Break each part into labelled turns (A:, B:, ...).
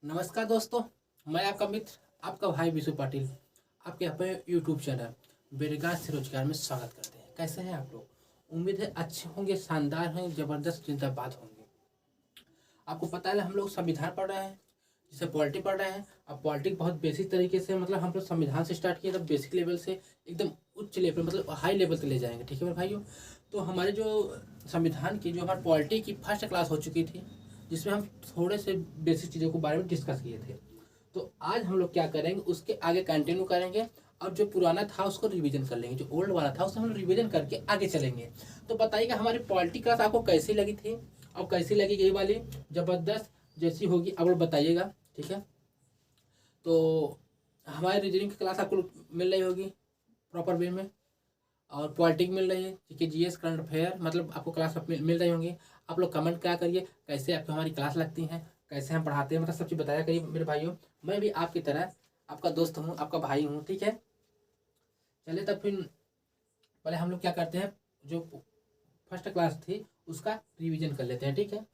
A: नमस्कार दोस्तों, मैं आपका मित्र आपका भाई विशु पाटिल आपके अपने यूट्यूब चैनल बेरोजगार से रोजगार में स्वागत करते हैं। कैसे हैं आप लोग? उम्मीद है अच्छे होंगे, शानदार होंगे, जबरदस्त जिंदाबाद होंगे। आपको पता है हम लोग संविधान पढ़ रहे हैं, जिसे पॉलिटी पढ़ रहे हैं। अब पॉलिटिक बहुत बेसिक तरीके से मतलब हम लोग संविधान से स्टार्ट किए, तब बेसिक लेवल से एकदम उच्च लेवल मतलब हाई लेवल तक ले जाएंगे। ठीक है मेरे भाइयों। तो हमारे जो संविधान की जो हमारी पॉलिटी की फर्स्ट क्लास हो चुकी थी, जिसमें हम थोड़े से बेसिक चीज़ों के बारे में डिस्कस किए थे। तो आज हम लोग क्या करेंगे, उसके आगे कंटिन्यू करेंगे और जो पुराना था उसको रिवीजन कर लेंगे। जो ओल्ड वाला था उसको हम लोग रिवीजन करके आगे चलेंगे। तो बताइएगा हमारी पॉलिटी क्लास आपको कैसी लगी थी और कैसी लगी ये वाली? जबरदस्त जैसी होगी आप लोग बताइएगा। ठीक है, तो हमारी रीजनिंग की क्लास आपको मिल रही होगी प्रॉपर वे में, और पॉलिटिक मिल रही है, ठीक है, जीएस करंट अफेयर मतलब आपको क्लास मिल रही होंगी। आप लोग कमेंट क्या करिए, कैसे आपको हमारी क्लास लगती हैं, कैसे हम पढ़ाते हैं, मतलब सब चीज़ बताया करिए मेरे भाइयों। मैं भी आपकी तरह आपका दोस्त हूँ, आपका भाई हूँ। ठीक है, चलिए तब फिर पहले हम लोग क्या करते हैं, जो फर्स्ट क्लास थी उसका रिवीजन कर लेते हैं। ठीक है,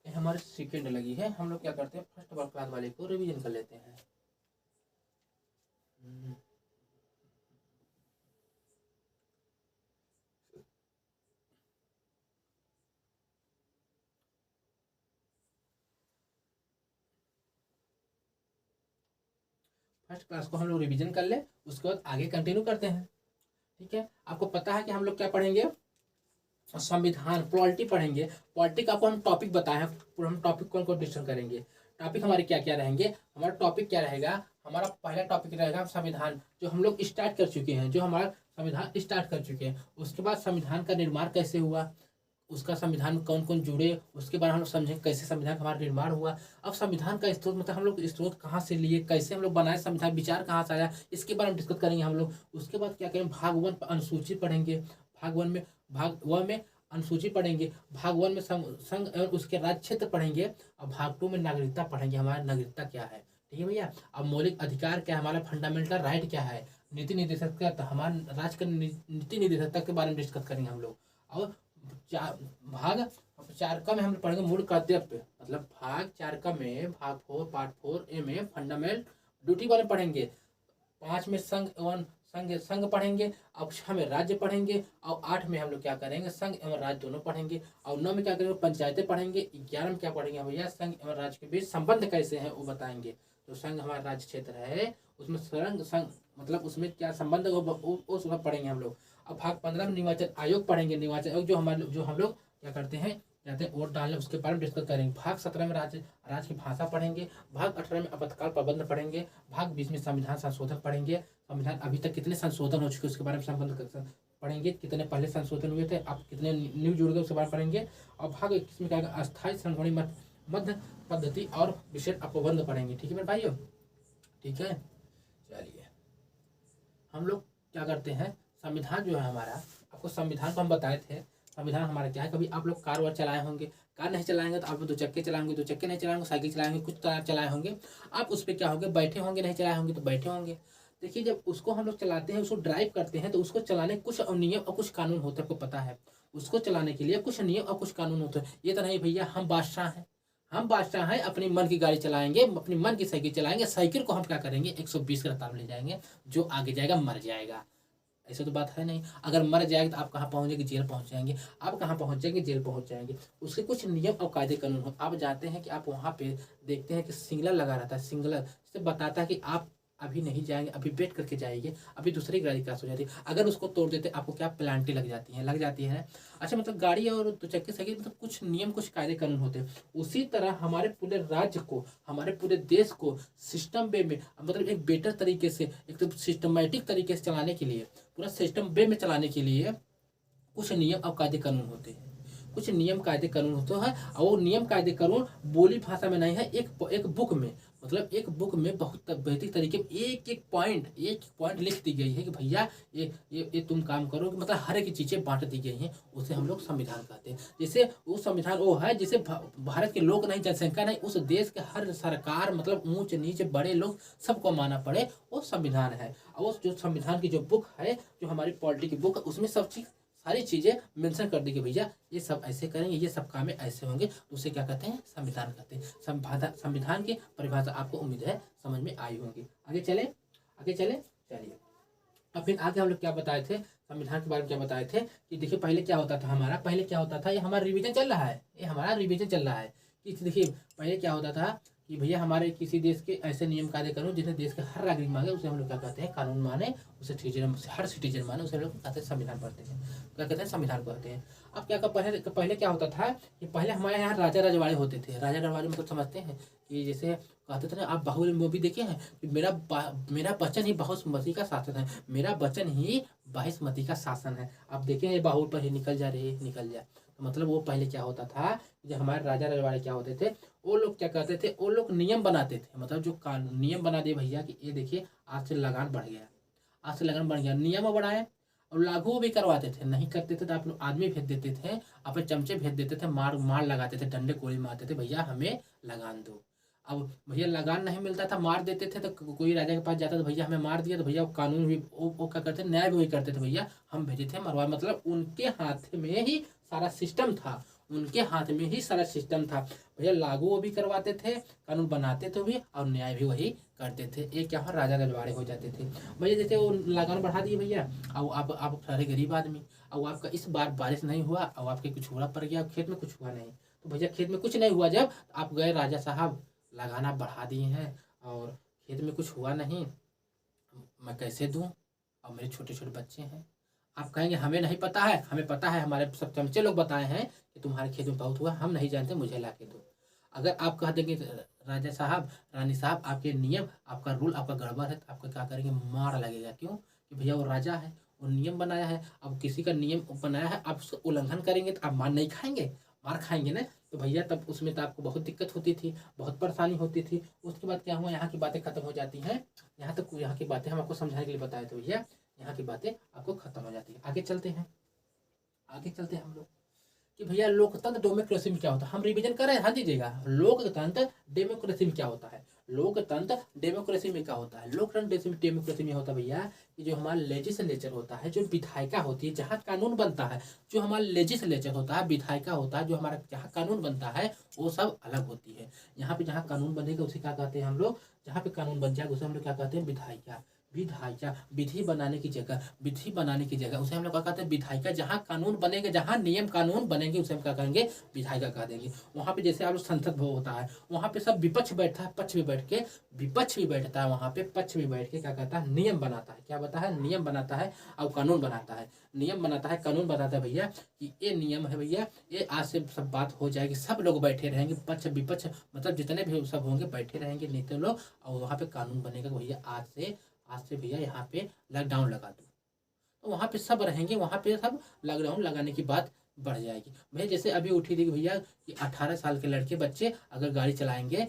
A: ये हमारी सेकेंड लगी है, हम लोग क्या करते हैं फर्स्ट क्लास वाले को रिवीजन कर लेते हैं। फर्स्ट क्लास को हम लोग रिवीजन कर ले, उसके बाद आगे कंटिन्यू करते हैं। ठीक है, आपको पता है कि हम लोग क्या पढ़ेंगे, संविधान पॉलिटी पढ़ेंगे। पॉलिटी का आपको हम टॉपिक बताए हैं, पूरा हम टॉपिक कौन कौन डिस्कस करेंगे। टॉपिक हमारे क्या क्या रहेंगे, हमारा टॉपिक क्या रहेगा, हमारा पहला टॉपिक रहेगा संविधान, जो हम लोग स्टार्ट कर चुके हैं, जो हमारा संविधान स्टार्ट कर चुके हैं। उसके बाद संविधान का निर्माण कैसे हुआ, उसका संविधान में कौन कौन जुड़े, उसके बारे में हम लोग समझें कैसे संविधान का हमारा निर्माण हुआ। अब संविधान का स्रोत मतलब हम लोग स्रोत कहाँ से लिए, कैसे हम लोग बनाए, संविधान विचार कहाँ से आया, इसके बारे में डिस्कस करेंगे हम लोग। उसके बाद क्या करेंगे, भाग वन अनुसूची पढ़ेंगे। भाग वन में अनुसूची पढ़ेंगे। भाग वन में संघ एवं उसके राज्य क्षेत्र पढ़ेंगे। और भाग टू में नागरिकता पढ़ेंगे, हमारा नागरिकता क्या है। ठीक है भैया। अब मौलिक अधिकार क्या है, हमारा फंडामेंटल राइट क्या है, नीति निर्देशक क्या, तो हमारे राज्य का नीति निर्देशकता के बारे में डिस्कस करेंगे हम लोग। और चार भाग चार का में हम पढ़ेंगे मूल कर्तव्य, मतलब भाग चार का में भाग फोर पार्ट फोर ए में फंडामेंटल ड्यूटी बारे में पढ़ेंगे। पाँच में संघ एवं संघ पढ़ेंगे। अब छः में राज्य पढ़ेंगे। और आठ में हम लोग क्या करेंगे, संघ एवं राज्य दोनों पढ़ेंगे। और नौ में क्या करेंगे, पंचायतें पढ़ेंगे। 11 में क्या पढ़ेंगे भैया, संघ एवं राज्य के बीच संबंध कैसे हैं वो बताएंगे। जो संघ हमारा राज्य क्षेत्र है उसमें संघ मतलब उसमें क्या संबंध वो सब पढ़ेंगे हम लोग। अब भाग 15 में निर्वाचन आयोग पढ़ेंगे। निर्वाचन आयोग जो हम लोग क्या करते हैं, जाते हैं वोट डालने, उसके बारे में डिस्कस करेंगे। भाग 17 में राज्य की भाषा पढ़ेंगे। भाग 18 में आपातकाल प्रबंध पढ़ेंगे। भाग 20 में संविधान संशोधन पढ़ेंगे। संविधान अभी तक कितने संशोधन हो चुके उसके बारे में संबंध पढ़ेंगे। कितने पहले संशोधन हुए थे, अब कितने न्यू जुड़ गए उसके बारे में पढ़ेंगे। और भाग 21 में क्या, अस्थायी संगठन मध्य पद्धति और विशेष अपबंध पढ़ेंगे। ठीक है मेरे भाइयों। ठीक है, चलिए हम लोग क्या करते हैं, संविधान जो है हमारा, आपको संविधान को हम बताए थे। संविधान हमारा क्या है, कभी आप लोग कार वार चलाए होंगे, कार नहीं चलाएंगे तो आप दो चक्के चलाएंगे, दो चक्के नहीं चलाएंगे साइकिल चलाएंगे, कुछ चलाए होंगे आप, उस पर क्या होंगे, बैठे होंगे, नहीं चलाए होंगे तो बैठे होंगे। देखिए जब उसको हम लोग चलाते हैं, उसको ड्राइव करते हैं, तो उसको चलाने कुछ नियम और कुछ कानून होते हैं, आपको पता है। उसको चलाने के लिए कुछ नियम और कुछ कानून होते हैं। ये तो नहीं भैया हम बादशाह हैं, हम बादशाह हैं, अपनी मन की गाड़ी चलाएंगे, अपनी मन की साइकिल चलाएंगे। साइकिल को हम क्या करेंगे, 120 की रफ्तार में ले जाएंगे, जो आगे जाएगा मर जाएगा। ऐसा तो बात है नहीं। अगर मर जाएगा तो आप कहाँ पहुँच जाएंगे, जेल पहुँच जाएंगे। आप कहाँ पहुँच जाएंगे, जेल पहुँच जाएंगे। उसके कुछ नियम और कायदे कानून हो। आप जाते हैं कि आप वहाँ पे देखते हैं कि सिग्नल लगा रहता है, सिग्नल से बताता है कि आप अभी नहीं जाएंगे, अभी वेट करके जाइए, अभी दूसरी गाड़ी क्रॉस हो जाती है। अगर उसको तोड़ देते आपको क्या पेनल्टी लग जाती है। अच्छा, मतलब गाड़ी और दो चक्के साइकिल मतलब कुछ नियम कुछ कायदे कानून होते हैं। उसी तरह हमारे पूरे राज्य को, हमारे पूरे देश को सिस्टम वे में मतलब एक बेटर तरीके से, एक तो सिस्टमेटिक तरीके से चलाने के लिए, पूरा सिस्टम वे में चलाने के लिए कुछ नियम और कायदे कानून होते हैं। कुछ नियम कायदे कानून होते हैं। और वो नियम कायदे कानून बोली भाषा में नहीं है, एक बुक में, मतलब एक बुक में बहुत बेहतरीन तरीके में एक एक पॉइंट लिख दी गई है कि भैया ये तुम काम करो, मतलब हर एक चीजें बांट दी गई हैं। उसे हम लोग संविधान कहते हैं। जैसे वो संविधान वो है जिसे भारत के लोग नहीं, जनसंख्या नहीं, उस देश के हर सरकार मतलब ऊंच नीच बड़े लोग सबको माना पड़े, वो संविधान है। और वो जो संविधान की जो बुक है, जो हमारी पॉलिटी की बुक है, उसमें सब चीज सारी चीज़ें मेंशन कर दी कि भैया ये सब ऐसे करेंगे, ये सब काम ऐसे होंगे, तो उसे क्या कहते हैं, संविधान कहते हैं। संविधान की परिभाषा आपको उम्मीद है समझ में आई होगी। आगे चले चलिए। अब फिर आगे हम लोग क्या बताए थे, संविधान के बारे में क्या बताए थे कि देखिए पहले क्या होता था हमारा, ये हमारा रिवीजन चल रहा है, कि देखिए पहले क्या होता था कि भैया हमारे किसी देश के ऐसे नियम कायदे कानून जिन्हें देश के हर नागरिक मांगे उसे हम लोग क्या कहते हैं, कानून माने, उसे हर सिटीजन माने, उसे हम लोग कहते हैं संविधान पढ़ते हैं, क्या कहते हैं, संविधान कहते हैं। अब क्या पहले क्या होता था कि पहले हमारे यहाँ राजा रजवाड़े होते थे। राजा रजवाड़े मतलब समझते हैं कि जैसे कहते थे ना, आप बाहुबली मूवी देखे हैं कि मेरा वचन ही बाहुमती का शासन है, मेरा वचन ही बाहिस्मती का शासन है। आप देखें ये बाहुल पर ही निकल जाए। तो मतलब वो पहले क्या होता था, जो हमारे राजा रजवाड़े क्या होते थे, वो लोग क्या करते थे, वो लोग नियम बनाते थे, मतलब जो कानून नियम बना दिए भैया कि ये देखिए आज से लगान बढ़ गया, नियम बढ़ाए और लागू भी करवाते थे। नहीं करते थे तो आप लोग आदमी भेज देते थे, अपने चमचे भेज देते थे, मार लगाते थे, डंडे कोड़ी मारते थे, भैया हमें लगान दो। अब भैया लगान नहीं मिलता था, मार देते थे, तो कोई राजा के पास जाता तो भैया हमें मार दिया, तो भैया कानून भी वो क्या करते, न्याय भी वही करते थे, भैया हम भेजे थे मरवा, मतलब उनके हाथ में ही सारा सिस्टम था, भैया लागू वो भी करवाते थे, कानून बनाते थे भी और न्याय भी वही करते थे। एक क्या राजा रजवाड़े हो जाते थे भैया। जैसे वो लगान बढ़ा दिए भैया, और आप सारे गरीब आदमी, और आपका इस बार बारिश नहीं हुआ और आपके कुछ हुआ पड़ गया, खेत में कुछ हुआ नहीं, तो भैया खेत में कुछ नहीं हुआ, जब आप गए राजा साहब लगाना बढ़ा दिए हैं और खेत में कुछ हुआ नहीं, मैं कैसे दूं, और मेरे छोटे छोटे बच्चे हैं। आप कहेंगे हमें नहीं पता है, हमें पता है, हमारे सब चमचे लोग बताए हैं कि तुम्हारे खेत में बहुत हुआ, हम नहीं जानते, मुझे ला के दो। अगर आप कह देंगे राजा साहब, रानी साहब, आपके नियम, आपका रूल, आपका गड़बड़ है, तो आपका क्या करेंगे, मार लगेगा। क्यों? कि भैया वो राजा है, वो नियम बनाया है, अब किसी का नियम बनाया है, आप उसका उल्लंघन करेंगे तो आप मार नहीं खाएंगे, मार खाएंगे ना। तो भैया तब उसमें तो आपको बहुत दिक्कत होती थी, बहुत परेशानी होती थी। उसके बाद क्या हुआ, यहाँ की बातें खत्म हो जाती हैं। यहाँ की बातें हम आपको समझाने के लिए बताए थे भैया, यहाँ की बातें आपको खत्म हो जाती है। आगे चलते हैं हम लोग कि भैया लोकतंत्र डेमोक्रेसी में क्या होता है, हम रिवीजन कर रहे हैं, हाँ दीजिएगा। लोकतंत्र डेमोक्रेसी में क्या होता है, लोकतंत्र डेमोक्रेसी में क्या होता है, लोकतंत्र डेमोक्रेसी में होता है भैया कि जो हमारा लेजिस्लेचर होता है, जो विधायिका होती है, जहाँ कानून बनता है, जो हमारा लेजिस्लेचर होता है, विधायिका होता है, जो हमारा जहाँ कानून बनता है, वो सब अलग होती है। यहाँ पे जहाँ कानून बनेगा उसे क्या कहते हैं हम लोग, जहाँ पे कानून बन जाएगा उसे हम लोग क्या कहते हैं, विधायिका। विधि बनाने की जगह उसे हम लोग क्या कहते हैं, विधायिका। जहाँ कानून बनेंगे, जहाँ नियम कानून बनेंगे उसे हम क्या करेंगे, विधायिका कह देंगे। वहाँ पे जैसे आप लोग संसद भवन होता है, वहाँ पे सब विपक्ष बैठता है, पक्ष भी बैठ के, विपक्ष भी बैठता है, वहाँ पे पक्ष भी बैठ के क्या कहता है, नियम बनाता है। क्या बताता है, नियम बनाता है और कानून बनाता है, कानून बनाता है भैया कि ये नियम है भैया, ये आज से सब बात हो जाएगी, सब लोग बैठे रहेंगे, पक्ष विपक्ष मतलब जितने भी सब होंगे बैठे रहेंगे नेता लोग, और वहाँ पे कानून बनेगा भैया आज से भैया यहाँ पे लॉकडाउन लगा दो, तो वहाँ पे सब रहेंगे, वहाँ पे सब लॉकडाउन लगाने की बात बढ़ जाएगी। भैया जैसे अभी उठी थी भैया कि 18 साल के लड़के बच्चे अगर गाड़ी चलाएंगे,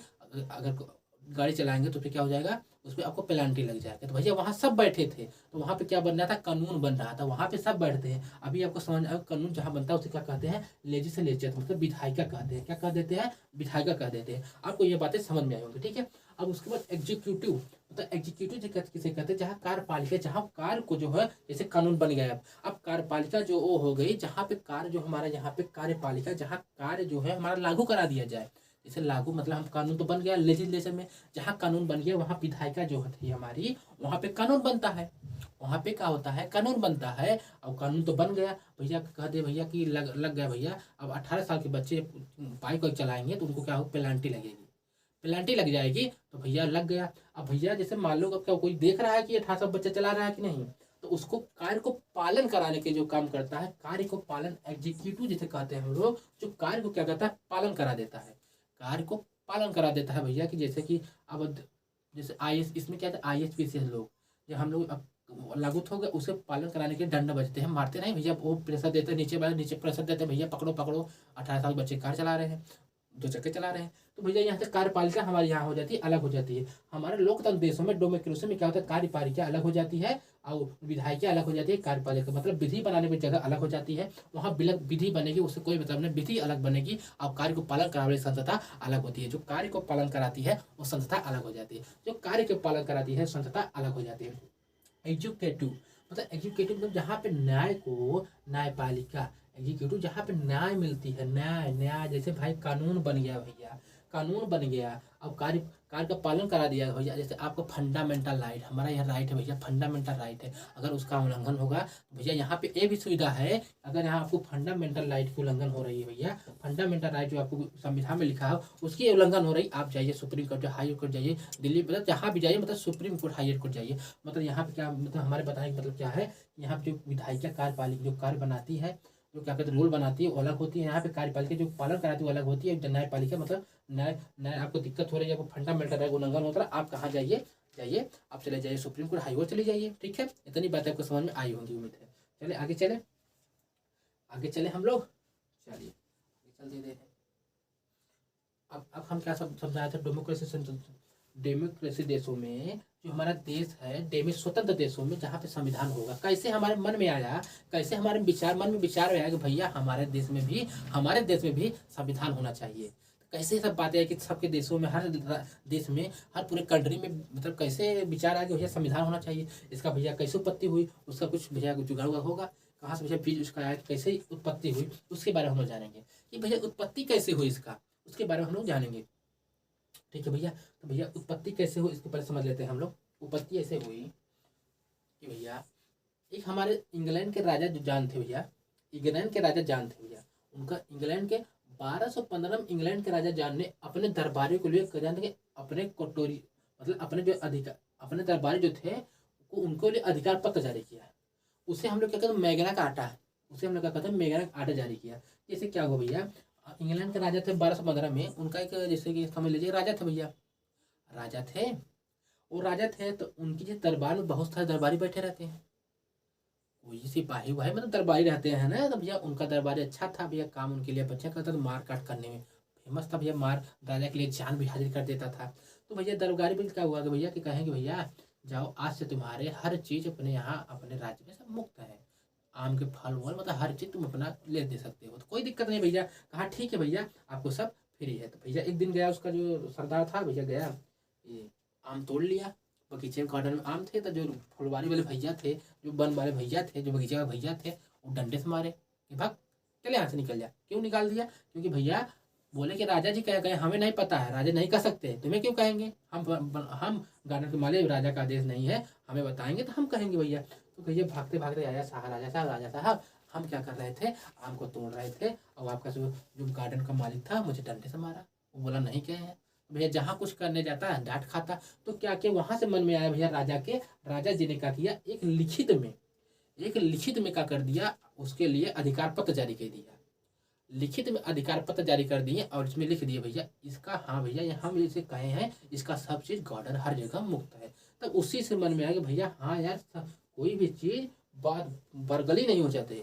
A: तो फिर क्या हो जाएगा, उसमें आपको पेनल्टी लग जाएगा। तो भैया वहाँ सब बैठे थे, तो वहाँ पे क्या बन रहा था, कानून बन रहा था, वहाँ पे सब बैठते हैं। अभी आपको समझ आया, कानून जहाँ बनता है उसे क्या कहते हैं, लेजिस्लेचर, मतलब विधायिका कहते हैं। क्या कह देते हैं, विधायिका कह देते हैं। आपको ये बातें समझ में आई होंगी, ठीक है। अब उसके बाद एग्जीक्यूटिव, मतलब एग्जीक्यूटिव किसे कहते हैं, जहाँ कार्यपालिका, जहाँ कार्य को जो है, जैसे कानून बन गया, अब कार्यपालिका जो वो हो गई, जहाँ पे कार्य जो हमारा, यहाँ पे कार्यपालिका, जहाँ कार्य जो है हमारा लागू करा दिया जाए। जैसे लागू मतलब हम कानून तो बन गया लेजिस्लेशन में, जहाँ कानून बन गया वहाँ विधायिका जो होती है हमारी, वहाँ पे कानून बनता है, वहाँ पे क्या होता है, कानून बनता है। और कानून तो बन गया भैया, कह दे भैया कि लग गया भैया, अब 18 साल के बच्चे बाइक वाइक चलाएंगे तो उनको क्या हो, पेनल्टी लगेगी, पेनल्टी लग जाएगी, तो भैया लग गया। अब भैया जैसे मान लो क्या कोई देख रहा है कि 18 साल बच्चा चला रहा है कि नहीं, तो उसको कार्य को पालन कराने के जो काम करता है, कार्य को पालन, एग्जीक्यूटिव जिसे कहते हैं हम लोग, जो कार्य को क्या करता है, पालन करा देता है, कार्य को पालन करा देता है भैया। कि जैसे कि अब जैसे IAS, इसमें क्या था, IAS लोग, जब हम लोग अब लागू हो गए, उसे पालन कराने के दंड बजते हैं, मारते नहीं भैया, वो प्रेशर देते हैं, नीचे प्रेशर देते हैं, भैया पकड़ो 18 साल बच्चे कार चला रहे हैं, 2 चक्के चला रहे हैं, तो भैया यहाँ से कार्यपालिका हमारे यहाँ हो जाती है, अलग हो जाती है। हमारे लोकतंत्र देशों में, डेमोक्रेसी में क्या होता है, कार्यपालिका अलग हो जाती है और विधायिका अलग हो जाती है। कार्यपालिका मतलब विधि बनाने में जगह अलग हो जाती है, वहाँ विधि बनेगी, उससे कोई मतलब नहीं, विधि अलग बनेगी और कार्य को पालन कराने वाली संस्था अलग होती है। जो कार्य को पालन कराती है वो संस्था अलग हो जाती है, जो कार्य के पालन कराती है संस्था अलग हो जाती है। एग्जीक्यूटिव मतलब एग्जीक्यूटिव मतलब जहाँ पे न्याय को, न्यायपालिका, एग्जीक्यूटिव जहाँ पे न्याय मिलती है, न्याय न्याय जैसे भाई कानून बन गया भैया, कानून बन गया, अब कार्य कार्य का पालन करा दिया भैया। जैसे आपको फंडामेंटल राइट, हमारा यह राइट है भैया, फंडामेंटल राइट है, अगर उसका उल्लंघन होगा तो भैया यहाँ पे ये भी सुविधा है, अगर यहाँ आपको फंडामेंटल राइट की उल्लंघन हो रही है भैया, फंडामेंटल राइट जो आपको संविधान में लिखा है उसकी उल्लंघन हो रही, आप जाइए सुप्रीम कोर्ट, हाई कोर्ट जाइए, दिल्ली, मतलब जहाँ भी जाइए, मतलब सुप्रीम कोर्ट, हाई कोर्ट जाइए। मतलब यहाँ पे क्या मतलब हमारे बताने का मतलब क्या है, यहाँ पे जो विधायिका कार्यपालिका जो कार्य बनाती है, जो क्या कहते हैं रूल बनाती है वो अलग होती है, यहाँ पे कार्यपालिका जो पालन कराती है वो अलग होती है, न्यायपालिका मतलब न्याय न्याय आपको दिक्कत हो रही है, आपको फंडामेंटल राइट उल्लंघन होता है, आप कहाँ जाइए, जाइए आप चले जाइए सुप्रीम कोर्ट, हाई कोर्ट चले जाइए। ठीक है, इतनी बात आपको समझ में आई होंगी उम्मीद है। चले आगे चले, आगे चले हम लोग, चलिए चल देते हैं। अब हम क्या समझाए थे, डेमोक्रेसी देशों में, जो हमारा देश है स्वतंत्र देशों में जहाँ पे संविधान होगा, कैसे हमारे मन में आया, कैसे हमारे मन में विचार आया कि भैया हमारे देश में भी संविधान होना चाहिए। कैसे सब बातें है कि सबके देशों में, हर देश में, हर पूरे कंट्री में, मतलब कैसे विचार आया कि भैया संविधान होना चाहिए। इसका भैया कैसे उत्पत्ति हुई, उसका कुछ भैया जुगाड़ होगा, कहाँ से भैया बीज उसका आया, कैसे उत्पत्ति हुई, उसके बारे में हम लोग जानेंगे कि भैया उत्पत्ति कैसे हुई इसका, उसके बारे में हम लोग जानेंगे। ठीक है भैया, तो भैया उत्पत्ति कैसे हुई इसको पहले समझ लेते हैं हम लोग। उत्पत्ति ऐसे हुई कि भैया एक हमारे इंग्लैंड के राजा जो जान थे भैया, इंग्लैंड के राजा जान थे भैया, उनका इंग्लैंड के 1215 में इंग्लैंड के राजा जान ने अपने दरबारी को लिए जान के अपने कटोरी, मतलब अपने जो अधिकार, अपने दरबारी जो थे उनको लिए अधिकार पत्र जारी किया। उसे हम लोग क्या कहते हैं, मैगना का आटा, उसे हम लोग क्या कहते हैं, मैगना का आटा जारी किया। जैसे क्या हुआ भैया, इंग्लैंड के राजा थे 1215 में, उनका एक जैसे कि समझ लीजिए राजा थे भैया, राजा थे, वो राजा थे तो उनकी जो दरबार में बहुत सारे दरबारी बैठे रहते हैं, कोई सिपाही भाई मतलब दरबारी रहते हैं ना, तो भैया उनका दरबारी अच्छा था भैया, काम उनके लिए अच्छा करता था, मार काट करने में फेमस था भैया, मार राजा के लिए जान भी हाजिर कर देता था। तो भैया दरबारी बिल क्या हुआ कि भैया कि कहेंगे भैया जाओ आज से तुम्हारे हर चीज अपने यहाँ अपने राज्य में सब मुफ्त है, आम के फल वल मतलब हर चीज तुम अपना ले दे सकते हो, तो कोई दिक्कत नहीं भैया। कहा ठीक है भैया आपको सब फ्री है। तो भैया एक दिन गया, उसका जो सरदार था भैया गया, ये आम तोड़ लिया, बगीचे में गार्डन में आम थे, तो जो फुलवारी वाले भैया थे, जो वन वाले भैया थे, जो बगीचे वाले भैया थे, वो डंडे से मारे कि भाग चले यहाँ से निकल जा। क्यों निकाल दिया, क्योंकि भैया बोले कि राजा जी कह गए, हमें नहीं पता है, राजा नहीं कह सकते, तुम्हें क्यों कहेंगे, हम गार्डन के मालिक, राजा का आदेश नहीं है, हमें बताएंगे तो हम कहेंगे भैया। तो भैया भागते भागते आया, राजा साहब हम क्या कर रहे थे, आम को तोड़ रहे थे, और आपका जो गार्डन का मालिक था मुझे डंडे से मारा। वो बोला नहीं कहे हैं। भैया जहाँ कुछ करने जाता है डांट खाता। तो क्या किया, वहां से मन में आया भैया राजा जी ने क्या किया, एक लिखित में क्या कर दिया, उसके लिए अधिकार पत्र जारी कर दिया, लिखित में अधिकार पत्र जारी कर दिए, और इसमें लिख दिए भैया इसका, हाँ भैया ये हम इसे कहे हैं, इसका सब चीज गार्डन हर जगह मुक्त है। तब उसी से मन में आया कि भैया हाँ यार कोई भी चीज बात बरगली नहीं हो जाती,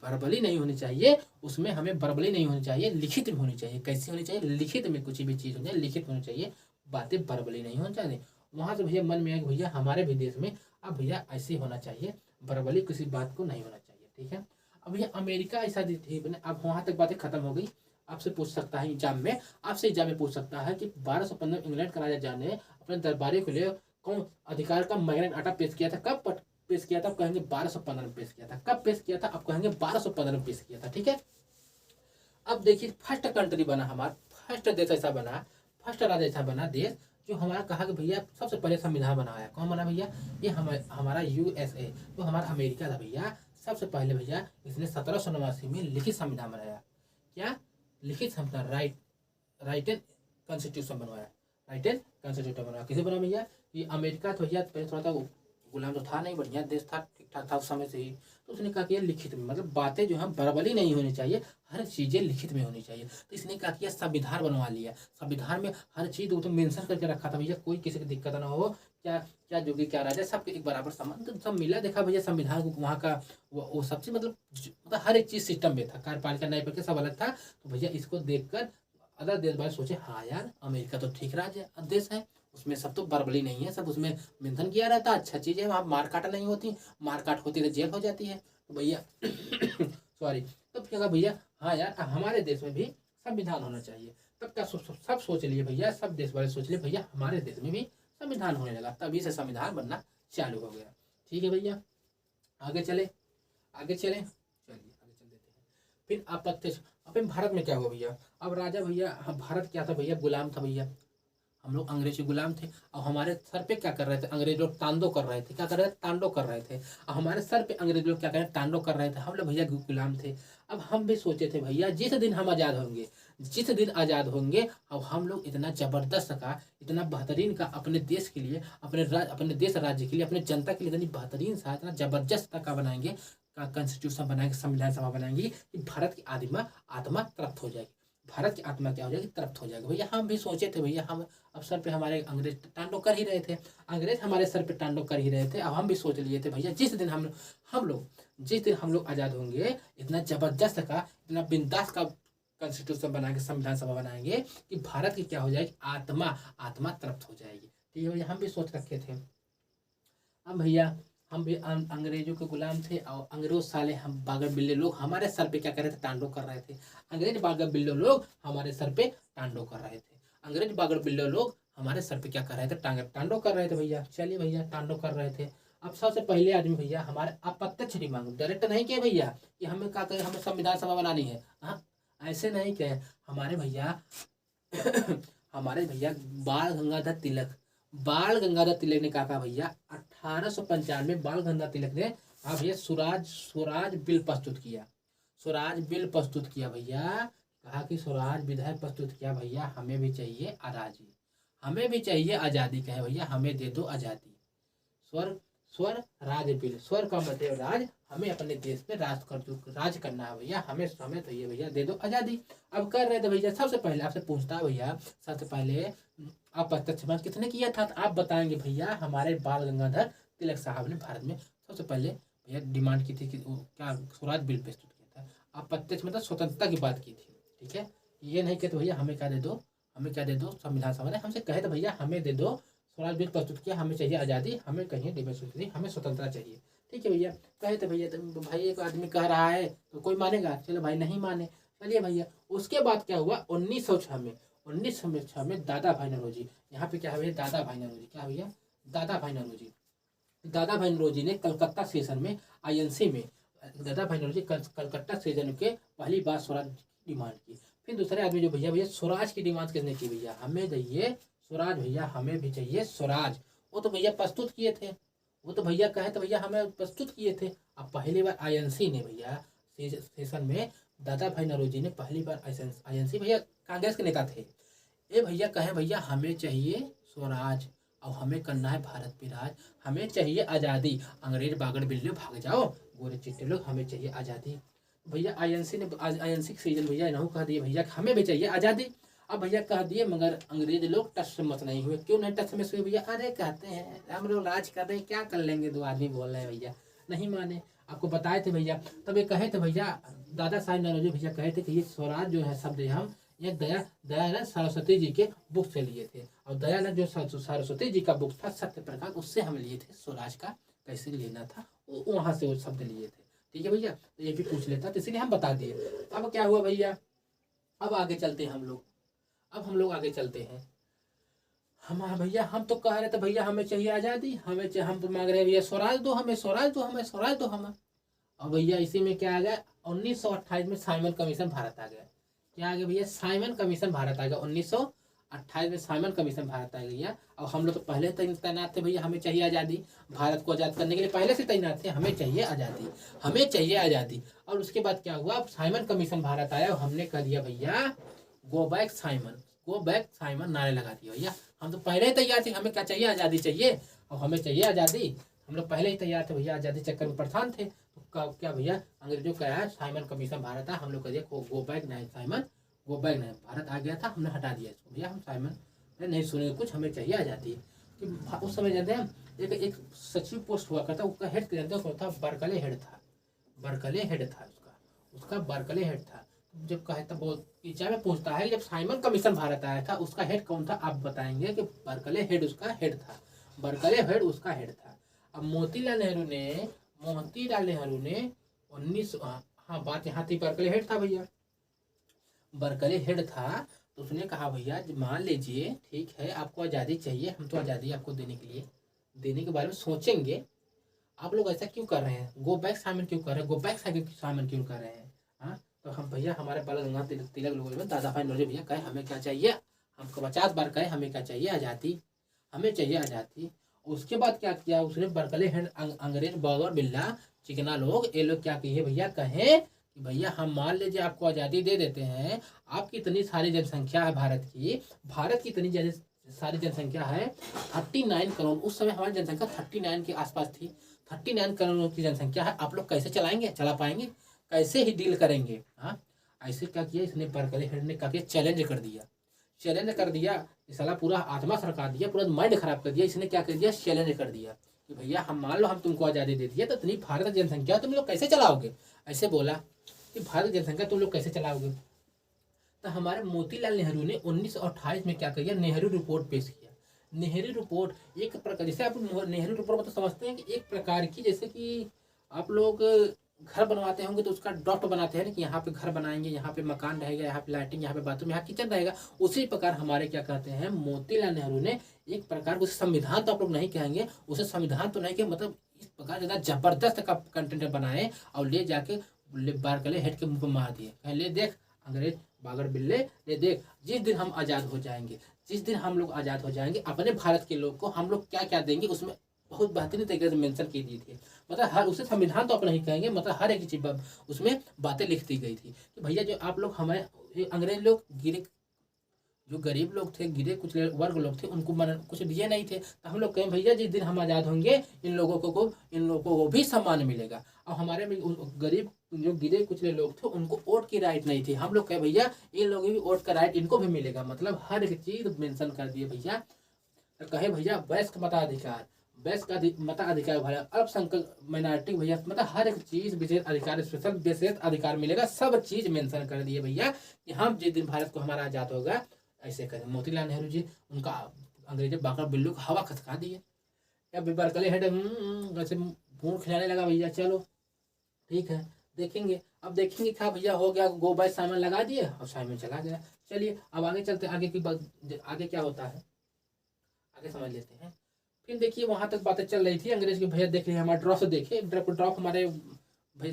A: बरबली नहीं होनी चाहिए, उसमें हमें बरबली नहीं होनी चाहिए, लिखित में होनी चाहिए। कैसी होनी चाहिए, लिखित में कुछ भी चीज हो जाए लिखित में होनी चाहिए, बातें बरबली नहीं होनी चाहिए। वहां से भैया मन में आया कि भैया हमारे भी देश में अब भैया ऐसे होना चाहिए, बरबली किसी बात को नहीं होना चाहिए। ठीक है, अब भैया अमेरिका ऐसा थी, अब वहां तक बातें खत्म हो गई। आपसे पूछ सकता है एग्जाम में, आपसे एग्जाम में पूछ सकता है कि 1215 इंग्लैंड का राजा जान ने अपने दरबारी के लिए कौन अधिकार का मैग्ना आटा पेश किया था, कब पेश किया था, आप कहेंगे 1215 में पेश किया था। कब पेश किया था, आप कहेंगे 1215 में पेश किया था। ठीक है, अब देखिए फर्स्ट कंट्री बना हमारा, फर्स्ट देश ऐसा बना, फर्स्ट राज्य ऐसा बना देश जो हमारा कहा कि भैया सबसे पहले संविधान बनाया कौन बना भैया, ये हमारा यूएसए, जो हमारा अमेरिका था भैया, सबसे पहले भैया इसने 1789 में लिखित संविधान बनाया। क्या लिखित संविधान, राइट कॉन्स्टिट्यूशन बनवाया, राइट कॉन्स्टिट्यूशन बनवाया। किसे बना भैया, ये अमेरिका तो भैया पहले थोड़ा सा गुलाम तो था नहीं, बढ़िया देश था, ठीक ठाक था उस समय से ही। तो उसने कहा कि लिखित में, मतलब बातें जो है बरबली नहीं होनी चाहिए, हर चीजें लिखित में होनी चाहिए। तो इसने क्या किया, संविधान बनवा लिया। संविधान में हर चीज वो तो मेंशन करके रखा था भैया, कोई किसी की दिक्कत ना हो, क्या क्या जोगी क्या राजा सबके एक बराबर समान, तो सब मिला देखा भैया संविधान को, वहाँ का वो सब चीज मतलब हर एक चीज सिस्टम में था, कार्यपालिका न्यायपालिका सब अलग था। तो भैया इसको देखकर अदर देश वाले सोचे हाँ यार अमेरिका तो ठीक राज्य देश है, उसमें सब तो बरबली नहीं है, सब उसमें मेंशन किया रहता, अच्छा चीज है, वहाँ मार काट नहीं होती, मार काट होती तो जेल हो जाती है। तो भैया सॉरी, तब क्या भैया हाँ यार हमारे देश में भी संविधान होना चाहिए। तब क्या सब सोच लिए भैया, सब देश वाले सोच लिए भैया हमारे देश में भी संविधान होने लगा, तभी से संविधान बनना चालू हो गया। ठीक है भैया, आगे चले, आगे चलें, चलिए आगे चल देते हैं। फिर अप्रत्यक्ष, अपन भारत में क्या हुआ भैया, अब राजा भैया, भारत क्या था भैया, गुलाम था भैया, हम लोग अंग्रेज के गुलाम थे। और हमारे सर पे क्या कर रहे थे अंग्रेज लोग, तांडव कर रहे थे, क्या कर रहे थे, तांडव कर रहे थे। और हमारे सर पे अंग्रेज लोग क्या कर रहे थे, तांडव कर रहे थे, हम लोग भैया गुलाम थे। अब हम भी सोचे थे भैया जिस दिन हम आज़ाद होंगे, जिस दिन आज़ाद होंगे, अब हम लोग इतना ज़बरदस्त का, इतना बेहतरीन का अपने देश के लिए, अपने देश राज्य के लिए, अपने जनता के लिए इतनी बेहतरीन सा, इतना ज़बरदस्त का बनाएंगे, का कॉन्स्टिट्यूशन बनाएंगे, संविधान सभा बनाएंगे कि भारत की आत्मा आत्मा तृप्त हो जाएगी, भारत की आत्मा क्या हो जाएगी, तृप्त हो जाएगी। भैया हम भी सोचे थे भैया, हम अब सर पे हमारे अंग्रेज तांडव कर ही रहे थे, अंग्रेज हमारे सर पे तांडव कर ही रहे थे। अब हम भी सोच लिए थे भैया जिस दिन जिस दिन हम लोग आज़ाद होंगे, इतना ज़बरदस्त का, इतना बिंदास का कॉन्स्टिट्यूशन बनाएंगे, संविधान सभा बनाएंगे कि भारत की क्या हो जाएगी, आत्मा आत्मा तृप्त हो जाएगी। ठीक है भैया, हम भी सोच रखे थे। अब भैया हम भी अंग्रेजों के गुलाम थे, और अंग्रेज साले हम बागर बिल्ले लोग हमारे सर पे क्या कर रहे थे, तांडव कर रहे थे। अंग्रेज बागर बिल्ले लोग हमारे सर पे तांडव कर रहे थे, अंग्रेज बागर बिल्ले लोग हमारे सर पे क्या कर रहे थे, तांडव कर रहे थे भैया। चलिए भैया, तांडव कर रहे थे। अब सबसे पहले आदमी भैया हमारे अप्रत्यक्ष डिमांड, डायरेक्ट नहीं किया भैया कि हमें क्या करें, हमें संविधान सभा बनानी है, हाँ ऐसे नहीं कहे हमारे भैया हमारे भैया बाल गंगाधर तिलक ने कहा भैया 1895 बाल गंगाधर तिलक ने, हाँ भैया, स्वराज बिल प्रस्तुत किया, स्वराज बिल प्रस्तुत किया भैया। कहा कि स्वराज विधेयक प्रस्तुत किया भैया, हमें भी चाहिए आज़ादी, हमें भी चाहिए आज़ादी, कहे भैया हमें दे दो आज़ादी। स्वर स्वर राज बिल, स्वर का मतलब राज, हमें अपने देश में राज करना है भैया, हमें तो ये भैया दे दो आज़ादी। अब कर रहे थे भैया, सबसे पहले आपसे पूछता है भैया, सबसे पहले अप्रत्यक्ष मत किसने किया था, तो आप बताएंगे भैया हमारे बाल गंगाधर तिलक साहब ने भारत में सबसे पहले भैया डिमांड की थी कि क्या, स्वराज बिल प्रस्तुत किया था। अप्रत्यक्ष मतलब स्वतंत्रता की बात की थी, ठीक है, ये नहीं कहते भैया हमें क्या दे दो, हमें क्या दे दो, संविधान सभा ने हमसे कहे तो भैया हमें दे दो, स्वराज बिल प्रस्तुत किया, हमें चाहिए आज़ादी, हमें कहीं डेमोक्रेसी, हमें स्वतंत्रता चाहिए। ठीक है भैया, कहे तो भैया, तो भाई एक आदमी कह रहा है तो कोई मानेगा, चलो भाई नहीं माने, चलिए भैया। उसके बाद क्या हुआ, 1906 में दादा भाई नौरोजी, यहाँ पे क्या है भैया, दादा भाई नौरोजी, क्या भैया, दादा भाई नौरोजी ने कलकत्ता सेशन में, INC में, दादा भाई नौरोजी कलकत्ता सेशन के पहली बार स्वराज डिमांड की। फिर दूसरे आदमी जो भैया स्वराज की डिमांड किसने की, भैया हमें चाहिए स्वराज, भैया हमें भी चाहिए स्वराज, वो तो भैया प्रस्तुत किए थे, वो तो भैया कहे तो भैया हमें प्रस्तुत किए थे। अब पहली बार INC ने भैया सेशन में, दादा भाई नौरोजी ने पहली बार INC, भैया कांग्रेस के नेता थे, ये भैया कहे भैया हमें चाहिए स्वराज, और हमें करना है भारत पे राज, हमें चाहिए आज़ादी, अंग्रेज बागड़ बिल्ली भाग जाओ, गोरे चिट्टे लोग, हमें चाहिए आज़ादी। भैया INC के सीजन भैया इन्हों कह दिए भैया हमें भी चाहिए आज़ादी। अब भैया कह दिए, मगर अंग्रेज लोग टच से मत नहीं हुए, क्यों नहीं टच में हुए भैया, अरे कहते हैं हम लोग राज कर रहे हैं, क्या कर लेंगे, दो आदमी बोल रहे हैं भैया, नहीं माने। आपको बताए थे भैया, तब ये कहे थे भैया, दादा साहब नौरोजी भैया कहे थे कि ये स्वराज जो है शब्द हम ये दयानंद सरस्वती जी के बुक से लिए थे, और दयानंद जो सरस्वती जी का बुक था सत्य प्रकाश, उससे हम लिए थे स्वराज का कैसे लेना था, वहां से वो शब्द लिए थे। ठीक है भैया, तो ये भी पूछ लेता, तो इसीलिए हम बता दिए। अब क्या हुआ भैया, अब आगे चलते हैं हम लोग, अब हम लोग आगे चलते हैं। हम भैया हम तो कह रहे थे भैया हमें चाहिए आज़ादी, हम तो मांग रहे हैं भैया स्वराज दो हमें, स्वराज दो हमें, स्वराज दो हमें। और भैया इसी में क्या आ गया, 1928 में साइमन कमीशन भारत आ गया। क्या आ गया भैया, साइमन कमीशन भारत आ गया, 1928 में साइमन कमीशन भारत आ गया। और हम लोग तो पहले से तैनात थे भैया, हमें चाहिए आज़ादी, भारत को आज़ाद करने के लिए पहले से तैनात थे, हमें चाहिए आज़ादी, हमें चाहिए आज़ादी। और उसके बाद क्या हुआ, साइमन कमीशन भारत आया, और हमने कह दिया भैया गो बैक साइमन नारे लगा दिया भैया, हम तो पहले ही तैयार थे, हमें क्या चाहिए, आज़ादी चाहिए, और हमें चाहिए आज़ादी, हम लोग पहले ही तैयार थे भैया, आज़ादी चक्कर में परेशान थे। तो क्या भैया, अंग्रेजों का आया साइमन कमीशन भारत आया, हम लोग कह दिया गो बैक नहीं साइमन, गो बैक नहीं, भारत आ गया था, हमने हटा दिया इसको भैया, हम साइमन नहीं सुनेंगे कुछ, हमें चाहिए आज़ादी। कि उस समय जानते हैं एक सचिव पोस्ट हुआ करता, उसका हेड जानते हैं कौन था, बर्कले हेड था, उसका बर्कले हेड था। जब कहता बहुत पीछा में पूछता है, जब साइमन कमीशन भारत आया था उसका हेड कौन था, आप बताएंगे कि बर्कले हेड उसका हेड था, बर्कले हेड उसका हेड था। अब मोतीलाल नेहरू ने 19, हाँ बात यहाँ थी, बर्कले हेड था भैया, बर्कले हेड था। तो उसने कहा भैया मान लीजिए ठीक है आपको आज़ादी चाहिए, हम तो आज़ादी आपको देने के बारे में सोचेंगे, आप लोग ऐसा क्यों कर रहे हैं, गो बैक साइमन क्यों कर रहे हैं, गो बैक साइमन क्यों कर रहे हैं। हाँ, तो हम भैया हमारे बाल गंगाधर तिलक लोगों में दादा भाई नौरोजी भैया कहे हमें क्या चाहिए, हमको 50 बार कहे हमें क्या चाहिए, आज़ादी, हमें चाहिए आज़ादी। उसके बाद क्या किया उसने, बरकले हैंड अंग्रेज बगर बिल्ला चिकना लोग, ये लोग क्या किए भैया, कहे कि भैया हम मान लीजिए आपको आज़ादी दे देते हैं, आपकी इतनी सारी जनसंख्या है भारत की इतनी सारी जनसंख्या है 39 करोड़, उस समय हमारी जनसंख्या 39 के आसपास थी, 39 करोड़ की जनसंख्या है, आप लोग कैसे चलाएंगे, चला पाएंगे, कैसे ही डील करेंगे। हाँ, ऐसे क्या किया इसने, बरकले हेड ने क्या किया, चैलेंज कर दिया, इस साला पूरा आत्मा सरका दिया, पूरा माइंड खराब कर दिया। इसने क्या कर दिया, चैलेंज कर दिया कि भैया हम मान लो हम तुमको आज़ादी दे दिया, तो इतनी भारत की जनसंख्या तुम लोग कैसे चलाओगे, ऐसे बोला कि भारत की जनसंख्या तुम लोग कैसे चलाओगे। तो हमारे मोतीलाल नेहरू ने 1928 में क्या किया, नेहरू रिपोर्ट पेश किया। नेहरू रिपोर्ट एक प्रकार, जैसे आप नेहरू रिपोर्ट मतलब समझते हैं कि एक प्रकार की, जैसे कि आप लोग घर बनवाते होंगे तो उसका ड्राफ्ट बनाते हैं कि यहाँ पे घर बनाएंगे, यहाँ पे मकान रहेगा, यहाँ पे लाइटिंग, यहाँ पे बाथरूम, यहाँ किचन रहेगा, उसी प्रकार हमारे क्या कहते हैं, मोतीलाल नेहरू ने एक प्रकार उसे संविधान तो आप लोग नहीं कहेंगे, उसे संविधान तो नहीं कहेंगे, मतलब इस प्रकार ज़्यादा जबरदस्त का कंटेंट बनाए और ले जाके बारकले हेड के मुंह पर मार दिए, ले देख अंग्रेज बागर बिल्ले, ले देख जिस दिन हम आज़ाद हो जाएंगे, जिस दिन हम लोग आज़ाद हो जाएंगे, अपने भारत के लोग को हम लोग क्या क्या देंगे, उसमें बहुत बेहतरीन तरीके से मेंशन की दी थी। मतलब हर उसे संविधान तो आप नहीं कहेंगे, मतलब हर एक चीज उसमें बातें लिख दी गई थी कि भैया जो आप लोग हमें अंग्रेज लोग गिरे, जो गरीब लोग थे, गिरे कुछ वर्ग लोग थे, उनको कुछ दिए नहीं थे, तो हम लोग कहें भैया जिस दिन हम आज़ाद होंगे इन लोगों को भी सम्मान मिलेगा। और हमारे में गरीब जो गिरे कुचले लोग थे उनको वोट की राइट नहीं थी, हम लोग कहे भैया इन लोगों की वोट का राइट इनको भी मिलेगा, मतलब हर एक चीज मेंशन कर दिए भैया। तो कहे भैया वयस्क मताधिकार, मताधिकार भैया, अल्पसंख्यक माइनॉरिटी भैया, मतलब हर एक चीज विशेष अधिकार, स्पेशल विशेष अधिकार मिलेगा, सब चीज मेंशन कर दिए भैया कि हम जिस दिन भारत को हमारा आजाद होगा ऐसे करें। मोतीलाल नेहरू जी उनका अंग्रेजी बाकर बिल्लू को हवा खसका दिए, या बरकले हेड वैसे मुंह खिलाने लगा, भैया चलो ठीक है देखेंगे, अब देखेंगे क्या भैया हो गया, गो बाय साइमन लगा दिए और साइमन चला गया। चलिए अब आगे चलते, आगे की बात, आगे क्या होता है आगे समझ लेते हैं। फिर देखिए वहां तक बातें चल रही थी, अंग्रेज के भैया देख लिए हमारा ड्रॉप से, देखे ड्रॉप हमारे भाई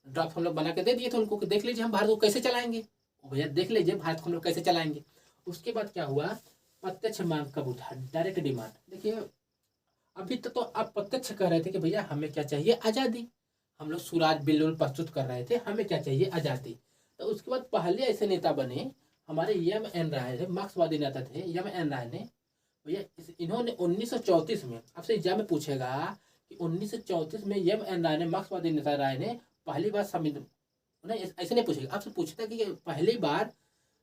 A: ड्रॉप हम लोग बना के दे दिए थे उनको, देख लीजिए हम भारत को कैसे चलाएंगे, भैया देख लीजिए भारत को हम लोग कैसे चलाएंगे। उसके बाद क्या हुआ, प्रत्यक्ष मांग कब उठा, डायरेक्ट डिमांड। देखिए अभी तो आप प्रत्यक्ष कह रहे थे कि भैया हमें क्या चाहिए, आज़ादी, हम लोग सुराज बिल प्रस्तुत कर रहे थे, हमें क्या चाहिए, आज़ादी। तो उसके बाद पहले ऐसे नेता बने हमारे एम.एन. राय थे, मार्क्सवादी नेता थे एम.एन. राय ने, भैया इन्होंने 1934 में, आपसे एग्जाम में पूछेगा कि 1934 में एम.एन. राय ने, मार्क्सवादी नेता राय ने पहली बार संविधान, नहीं ऐसे नहीं पूछेगा, आपसे पूछता कि पहली बार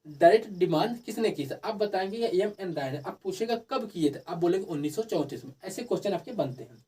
A: डायरेक्ट डिमांड किसने की था, आप बताएंगे एम.एन. राय ने, आप पूछेगा कब किए थे, आप बोलेंगे 1934 में, ऐसे क्वेश्चन आपके बनते हैं।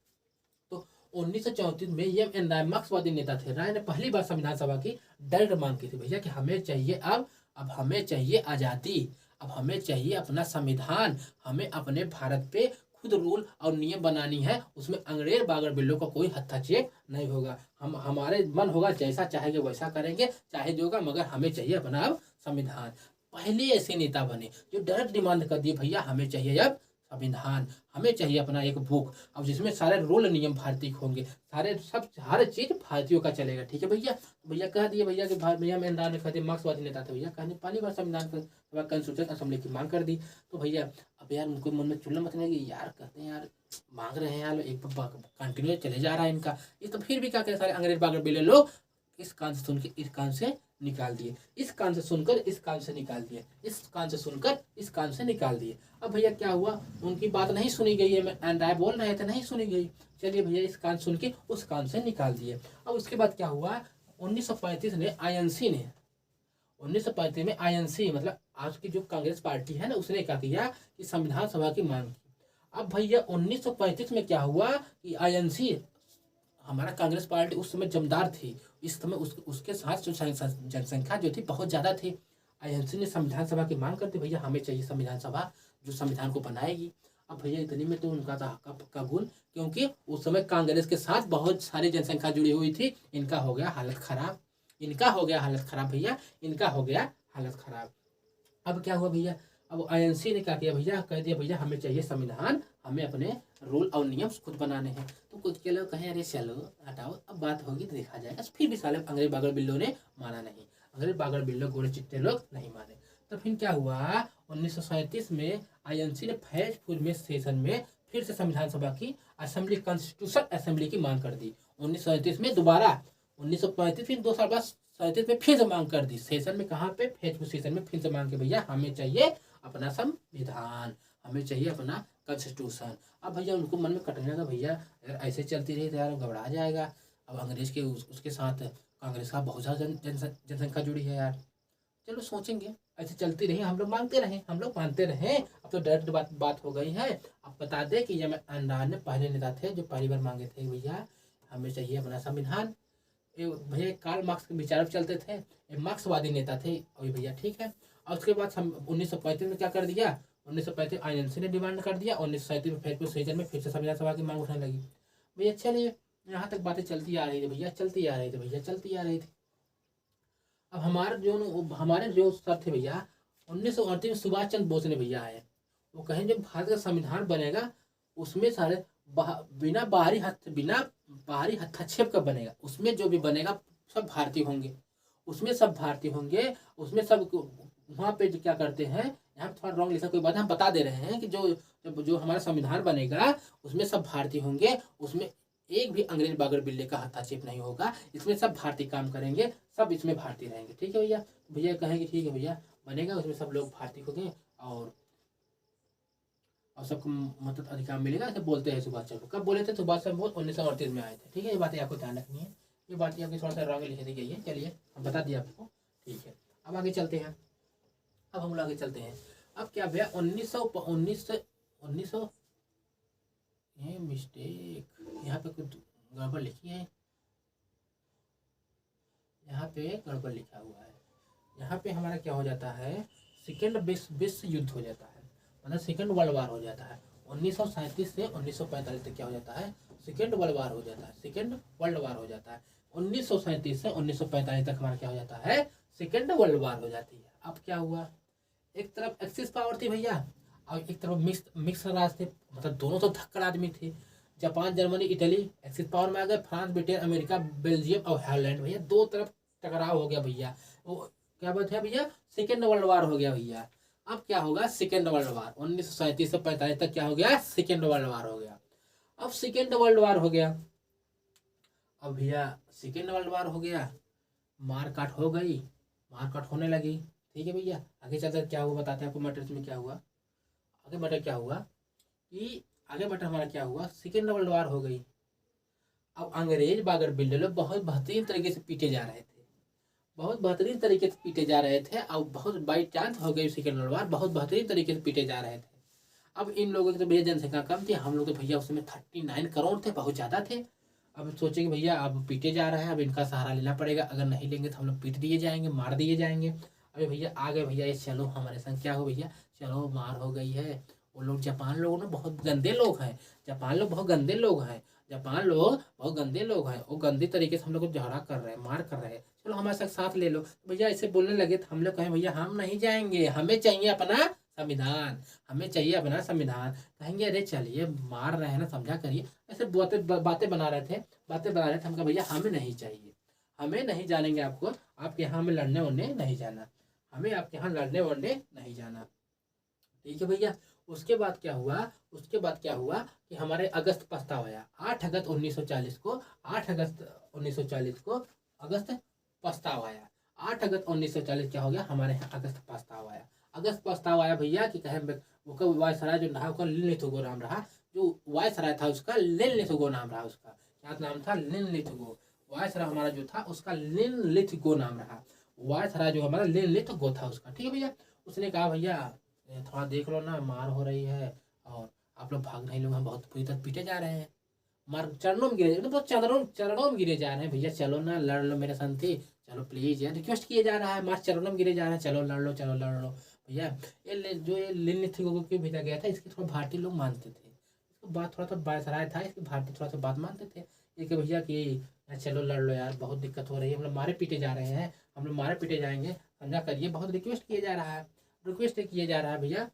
A: तो 1934 में एम.एन. राय मार्क्सवादी नेता थे, राय ने पहली बार संविधान सभा की डायरेक्ट मांग की थी भैया कि हमें चाहिए अब हमें चाहिए आज़ादी, अब हमें चाहिए अपना संविधान, हमें अपने भारत पे खुद रूल और नियम बनानी है, उसमें अंग्रेज बागर बिल्लों का कोई हस्तक्षेप नहीं होगा, हम हमारे मन होगा जैसा चाहेंगे वैसा करेंगे, चाहे जो होगा, मगर हमें चाहिए अपना अब संविधान। पहले ऐसे नेता बने जो डायरेक्ट डिमांड कर दिए भैया हमें चाहिए अब संविधान, हमें चाहिए अपना एक बुक, अब जिसमें सारे रूल नियम भारतीय होंगे, सारे सब हर चीज भारतीयों का चलेगा, ठीक है भैया। भैया कह दिए भैया कि भैया में ने कह दिया, मार्क्सवादी नेता थे भैया, कहने पहली बार संविधान कंस्टिट्यूशन असेंबली की मांग कर दी। तो भैया अब यार उनको मन में चुल्ला मचने लगी, यार कहते हैं यार मांग रहे हैं यार, एक कंटिन्यू चले जा रहा है इनका, ये तो फिर भी क्या करें, सारे अंग्रेज बागर बिल्ले लोग इस कान से सुन के इस कान से निकाल दिए, इस कान से सुनकर इस कान से निकाल दिए, इस कान से सुनकर इस कान से निकाल दिए। अब भैया क्या हुआ, उनकी बात नहीं सुनी गई है, एंड राय बोल रहे थे नहीं सुनी गई, चलिए भैया इस कान सुन के उस कान से निकाल दिए। अब उसके बाद क्या हुआ, 1935 ने आईएनसी ने 1935 में आईएनसी मतलब आज की जो कांग्रेस पार्टी है ना, उसने क्या किया कि संविधान सभा की मांग की। अब भैया 1935 में क्या हुआ कि आईएनसी, हमारा कांग्रेस पार्टी उस समय जमदार थी, इस समय उसके साथ जो जनसंख्या जो थी बहुत ज़्यादा थी। आईएनसी ने संविधान सभा की मांग करती, भैया हमें चाहिए संविधान सभा जो संविधान को बनाएगी। अब भैया इतनी में तो उनका था का गुण, क्योंकि उस समय कांग्रेस के साथ बहुत सारी जनसंख्या जुड़ी हुई थी, इनका हो गया हालत खराब, इनका हो गया हालत खराब भैया, इनका हो गया हालत खराब। अब क्या हुआ भैया, अब आईएनसी ने क्या किया भैया, कह दिया भैया हमें चाहिए संविधान, हमें अपने रूल और नियम खुद बनाने हैं। तो कुछ के लोग कहें अरे चलो हटाओ, अब बात होगी तो देखा जाएगा। फिर भी साले अंग्रेज बागड़ बिल्लो ने माना नहीं, अंग्रेज बागड़ बिल्लो गोरे चिट्टे लोग नहीं माने। तो फिर क्या हुआ, 1937 में आईएनसी ने फैजपुर में सेशन में फिर से संविधान सभा की असेंबली, कॉन्स्टिट्यूशन असेंबली की मांग कर दी। 1937 में दोबारा, 1935 फिर 2 साल बाद 37 में फिर से मांग कर दी। सेशन में कहाँ पे, फैजपुर सेशन में फिर से मांग के भैया हमें चाहिए अपना संविधान, हमें चाहिए अपना कॉन्स्टिट्यूशन। अब भैया उनको मन में कटने लगा, भैया अगर ऐसे चलती रही तो यार घबरा जाएगा। अब अंग्रेज के उसके साथ कांग्रेस का बहुत ज़्यादा जनसंख्या जुड़ी है यार। चलो सोचेंगे, ऐसे चलती रही, हम लोग मांगते रहे, हम लोग मानते रहे। अब तो डायरेक्ट बात हो गई है। अब बता दें कि ये अंडमान में पहले नेता थे जो पहली बार मांगे थे भैया हमें चाहिए अपना संविधान। ये भैया कार्ल मार्क्स के विचार चलते थे, ये मार्क्सवादी नेता थे। और भैया ठीक है। और उसके बाद 1935 में क्या कर दिया, 1935 आईएनसी ने डिमांड कर दिया। 1937 में फैजपुर सेशन में फिर से संविधान सभा की मांग उठने लगी। भैया चलिए, यहाँ तक बातें चलती आ रही थी भैया, चलती आ रही थी भैया, चलती आ रही थी। अब हमारे जो सर थे भैया, 1938 में सुभाष चंद्र बोस ने भैया आए, वो कहें जब भारत का संविधान बनेगा उसमें सारे बिना बाहरी हस्तक्षेप का बनेगा, उसमें जो भी बनेगा सब भारतीय होंगे, उसमें सब भारतीय होंगे, उसमें सब वहाँ पे जो क्या करते हैं, यहाँ पे थोड़ा रॉन्ग लिखा कोई बात, हम बता दे रहे हैं कि जो हमारा संविधान बनेगा उसमें सब भारतीय होंगे, उसमें एक भी अंग्रेज बागड़ बिल्ले का हस्तक्षेप नहीं होगा, इसमें सब भारतीय काम करेंगे, सब इसमें भारतीय रहेंगे। ठीक है भैया, भैया कहेंगे ठीक है भैया बनेगा, उसमें सब लोग भारतीय होंगे और सबको मतलब अधिकार मिलेगा, ऐसे बोलते हैं सुभाष चंद्र। कब बोले थे सुभाष चंद्र बोस, 1938 में आए थे। ठीक है, ये बातें आपको ध्यान रखनी है, ये बातें आपकी थोड़ा सा रॉन्ग लिखी दी गई है। चलिए हम बता दिया आपको, ठीक है। अब आगे चलते हैं, अब हम लोग आगे चलते हैं। अब क्या भैया 1900 ये मिस्टेक, यहाँ पे कुछ गड़बड़ लिखी है, यहाँ पे गड़बड़ लिखा हुआ है। यहाँ पे हमारा क्या हो जाता है, सेकेंड विश्व युद्ध हो जाता है, मतलब सेकेंड वर्ल्ड वार हो जाता है। 1937 से 1945 तक क्या हो जाता है, सेकेंड वर्ल्ड वार हो जाता है, सेकेंड वर्ल्ड वार हो जाता है। 1937 से 1945 तक हमारा क्या हो जाता है, सेकेंड वर्ल्ड वार हो जाती है। अब क्या हुआ, एक तरफ एक्सिस पावर थी भैया और एक तरफ मिक्स राज थे, मतलब दोनों तो धक्कड़ आदमी थे। Japan, Germany, Italy axis power में आ गए, फ्रांस, ब्रिटेन, अमेरिका, बेल्जियम और हॉलैंड, भैया दो तरफ टकराव हो गया भैया। वो क्या बात है भैया, सेकेंड वर्ल्ड वार हो गया भैया। अब क्या होगा, सेकेंड वर्ल्ड वार 1937 से 45 तक क्या हो गया, सेकेंड वर्ल्ड वार हो गया। अब सेकेंड वर्ल्ड वार हो गया, अब भैया सेकेंड वर्ल्ड वार हो गया, मारकाट हो गई, मारकाट होने लगी। ठीक है भैया, आगे चलते क्या हुआ बताते हैं आपको, मैटर में क्या हुआ, आगे मैटर क्या हुआ कि आगे मैटर हमारा क्या हुआ, सेकेंड वर्ल्ड वार हो गई। अब अंग्रेज बागड़ बिल्ले लोग बहुत बेहतरीन तरीके से पीटे जा रहे थे, बहुत बेहतरीन तरीके से पीटे जा रहे थे, और बहुत बाई चांस हो गई सेकेंड वर्ल्ड वार, बहुत बेहतरीन तरीके से पीटे जा रहे थे। अब इन लोगों की तो भैया जनसंख्या कम थी, हम लोग तो भैया उसमें 39 करोड़ थे, बहुत ज़्यादा थे। अब सोचेंगे भैया अब पीटे जा रहे हैं, अब इनका सहारा लेना पड़ेगा, अगर नहीं लेंगे तो हम लोग पीट दिए जाएंगे, मार दिए जाएंगे। अरे भैया आ गए भैया, ये चलो हमारे संग क्या हो भैया, चलो मार हो गई है। वो लोग जापान लोग ना बहुत गंदे लोग हैं, जापान लोग बहुत गंदे लोग हैं, जापान लोग बहुत गंदे लोग हैं, वो गंदी तरीके से हम लोग को झगड़ा कर रहे हैं, मार कर रहे हैं, चलो हमारे साथ ले लो। भैया ऐसे बोलने लगे तो हम लोग कहें भैया हम नहीं जाएंगे, हमें चाहिए अपना संविधान, हमें चाहिए अपना संविधान। कहेंगे अरे चलिए मार रहे हैं ना, समझा करिए, ऐसे बातें बना रहे थे, हम कहा भैया हमें नहीं चाहिए, हमें नहीं जानेंगे आपको, आपके यहाँ हमें लड़ने वड़ने नहीं जाना, हमें आपके यहाँ लड़ने वड़ने नहीं जाना। ठीक है भैया, उसके बाद क्या हुआ, उसके बाद क्या हुआ कि हमारे अगस्त प्रस्ताव आया 8 अगस्त 1940 को, 8 अगस्त 1940 को अगस्त प्रस्ताव आया, 8 अगस्त 1940 क्या हो गया, हमारे यहाँ अगस्त प्रस्ताव आया। अगस्त प्रस्ताव आया भैया कि कहे वो कब वायसराय जो रहा उसका लिनलिथगो नाम रहा, जो वायसराय था उसका लिनलिथगो नाम रहा, उसका क्या नाम था, लिनलिथगो। वायसराय हमारा जो था उसका लिनलिथगो नाम रहा, वायसराय जो हमारा लिनलिथगो था उसका। ठीक है भैया, उसने कहा भैया थोड़ा देख लो ना, मार हो रही है और आप लोग भाग नहीं, लोग हम बहुत पूरी तरह पीटे जा रहे हैं, मार चरणों में गिरे, तो चरणों में गिरे जा रहे हैं, भैया चलो ना लड़ लो मेरे संथी, चलो प्लीज यार, रिक्वेस्ट किए जा रहा है, मार चरणों में गिरे जा रहे हैं, चलो लड़ लो, चलो लड़ लो भैया। ये लिनलिथगो को भेजा गया था, इसके थोड़ा भारतीय लोग मानते थे, इसको बात थोड़ा सा वायसराय था, इसके भारतीय थोड़ा सा बात मानते थे, ये कि भैया कि चलो लड़ लो यार, बहुत दिक्कत हो रही है, हम लोग मारे पीटे जा रहे हैं, हम लोग मारे पीटे जाएंगे, समझा करिए, बहुत रिक्वेस्ट किया जा रहा है, रिक्वेस्ट किया जा रहा है भैया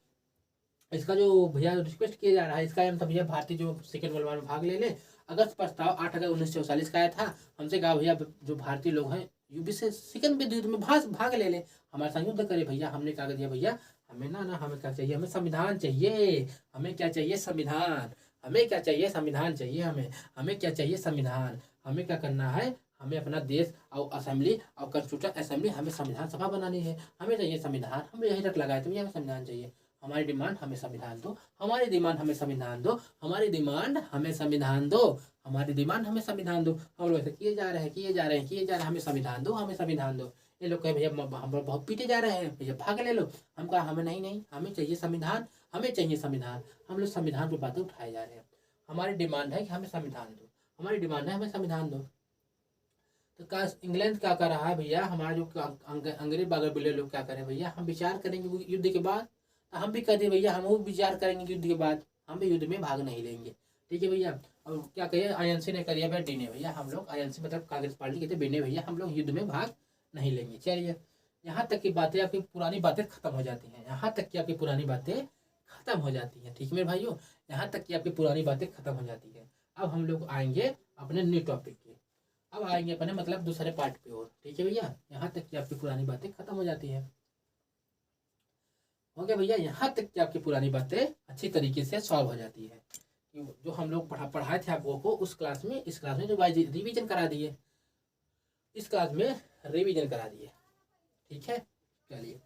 A: इसका जो भैया रिक्वेस्ट किया जा रहा है, इसका एम था भैया भारतीय जो सेकेंड वर्ल्ड वार में भाग ले ले। अगस्त प्रस्ताव 8 अगस्त 1944 का आया था। हमसे कहा भैया जो भारतीय लोग हैं यूपी से सेकेंड विश्व युद्ध में भाग ले ले, हमारे साथ युद्ध करे भैया। हमने कहा दिया भैया हमें ना हमें क्या चाहिए, हमें संविधान चाहिए। हमें क्या चाहिए, संविधान। हमें क्या चाहिए, संविधान चाहिए हमें। हमें क्या चाहिए, संविधान। हमें क्या करना है, हमें अपना देश और असेंबली और कॉन्स्टिट्यूशन असेंबली, हमें संविधान सभा बनानी है। हमें चाहिए संविधान। हमें यहीं तक लगाए तो भैया हमें संविधान चाहिए। हमारी डिमांड हमें संविधान दो, हमारी डिमांड हमें संविधान दो, हमारी डिमांड हमें संविधान दो, हमारी डिमांड हमें संविधान दो। हम लोग ऐसे किए जा रहे हैं, किए जा रहे हैं, किए जा रहे हैं, हमें संविधान दो, हमें संविधान दो। ये लोग कहे भैया हम लोग बहुत पीटे जा रहे हैं, भैया भाग ले लो। हम कहा हमें नहीं नहीं, हमें चाहिए संविधान, हमें चाहिए संविधान। हम लोग संविधान पर बातें उठाए जा रहे हैं। हमारी डिमांड है कि हमें संविधान दो, हमारी डिमांड है हमें संविधान दो। तो का इंग्लैंड क्या कर रहा है भैया, हमारा जो अंग्रेज बागर बिल्ले लोग क्या करें भैया, हम विचार करेंगे युद्ध के बाद। हम भी कह दिए भैया हम वो विचार करेंगे युद्ध के बाद, हम भी युद्ध में भाग नहीं लेंगे। ठीक है भैया। और क्या कहिए, आईएनसी ने करिए भैया डी ने भैया, हम लोग आईएनसी मतलब कांग्रेस पार्टी कहते बिने भैया हम लोग युद्ध में भाग नहीं लेंगे। चलिए, यहाँ तक की बातें आपकी पुरानी बातें खत्म हो जाती हैं, यहाँ तक की आपकी पुरानी बातें खत्म हो जाती हैं। ठीक है मेरे भाइयों, यहाँ तक की आपकी पुरानी बातें खत्म हो जाती है। अब हम लोग आएंगे अपने न्यू टॉपिक के, अब आएंगे अपने मतलब दूसरे पार्ट पे और। ठीक है भैया, यहाँ तक की आपकी पुरानी बातें खत्म हो जाती है। हो गया भैया, यहाँ तक की आपकी पुरानी बातें अच्छी तरीके से सॉल्व हो जाती है। जो हम लोग पढ़ाए थे आप लोगों को उस क्लास में, इस क्लास में जो रिवीजन करा दिए, इस क्लास में रिवीजन करा दिए। ठीक है, चलिए।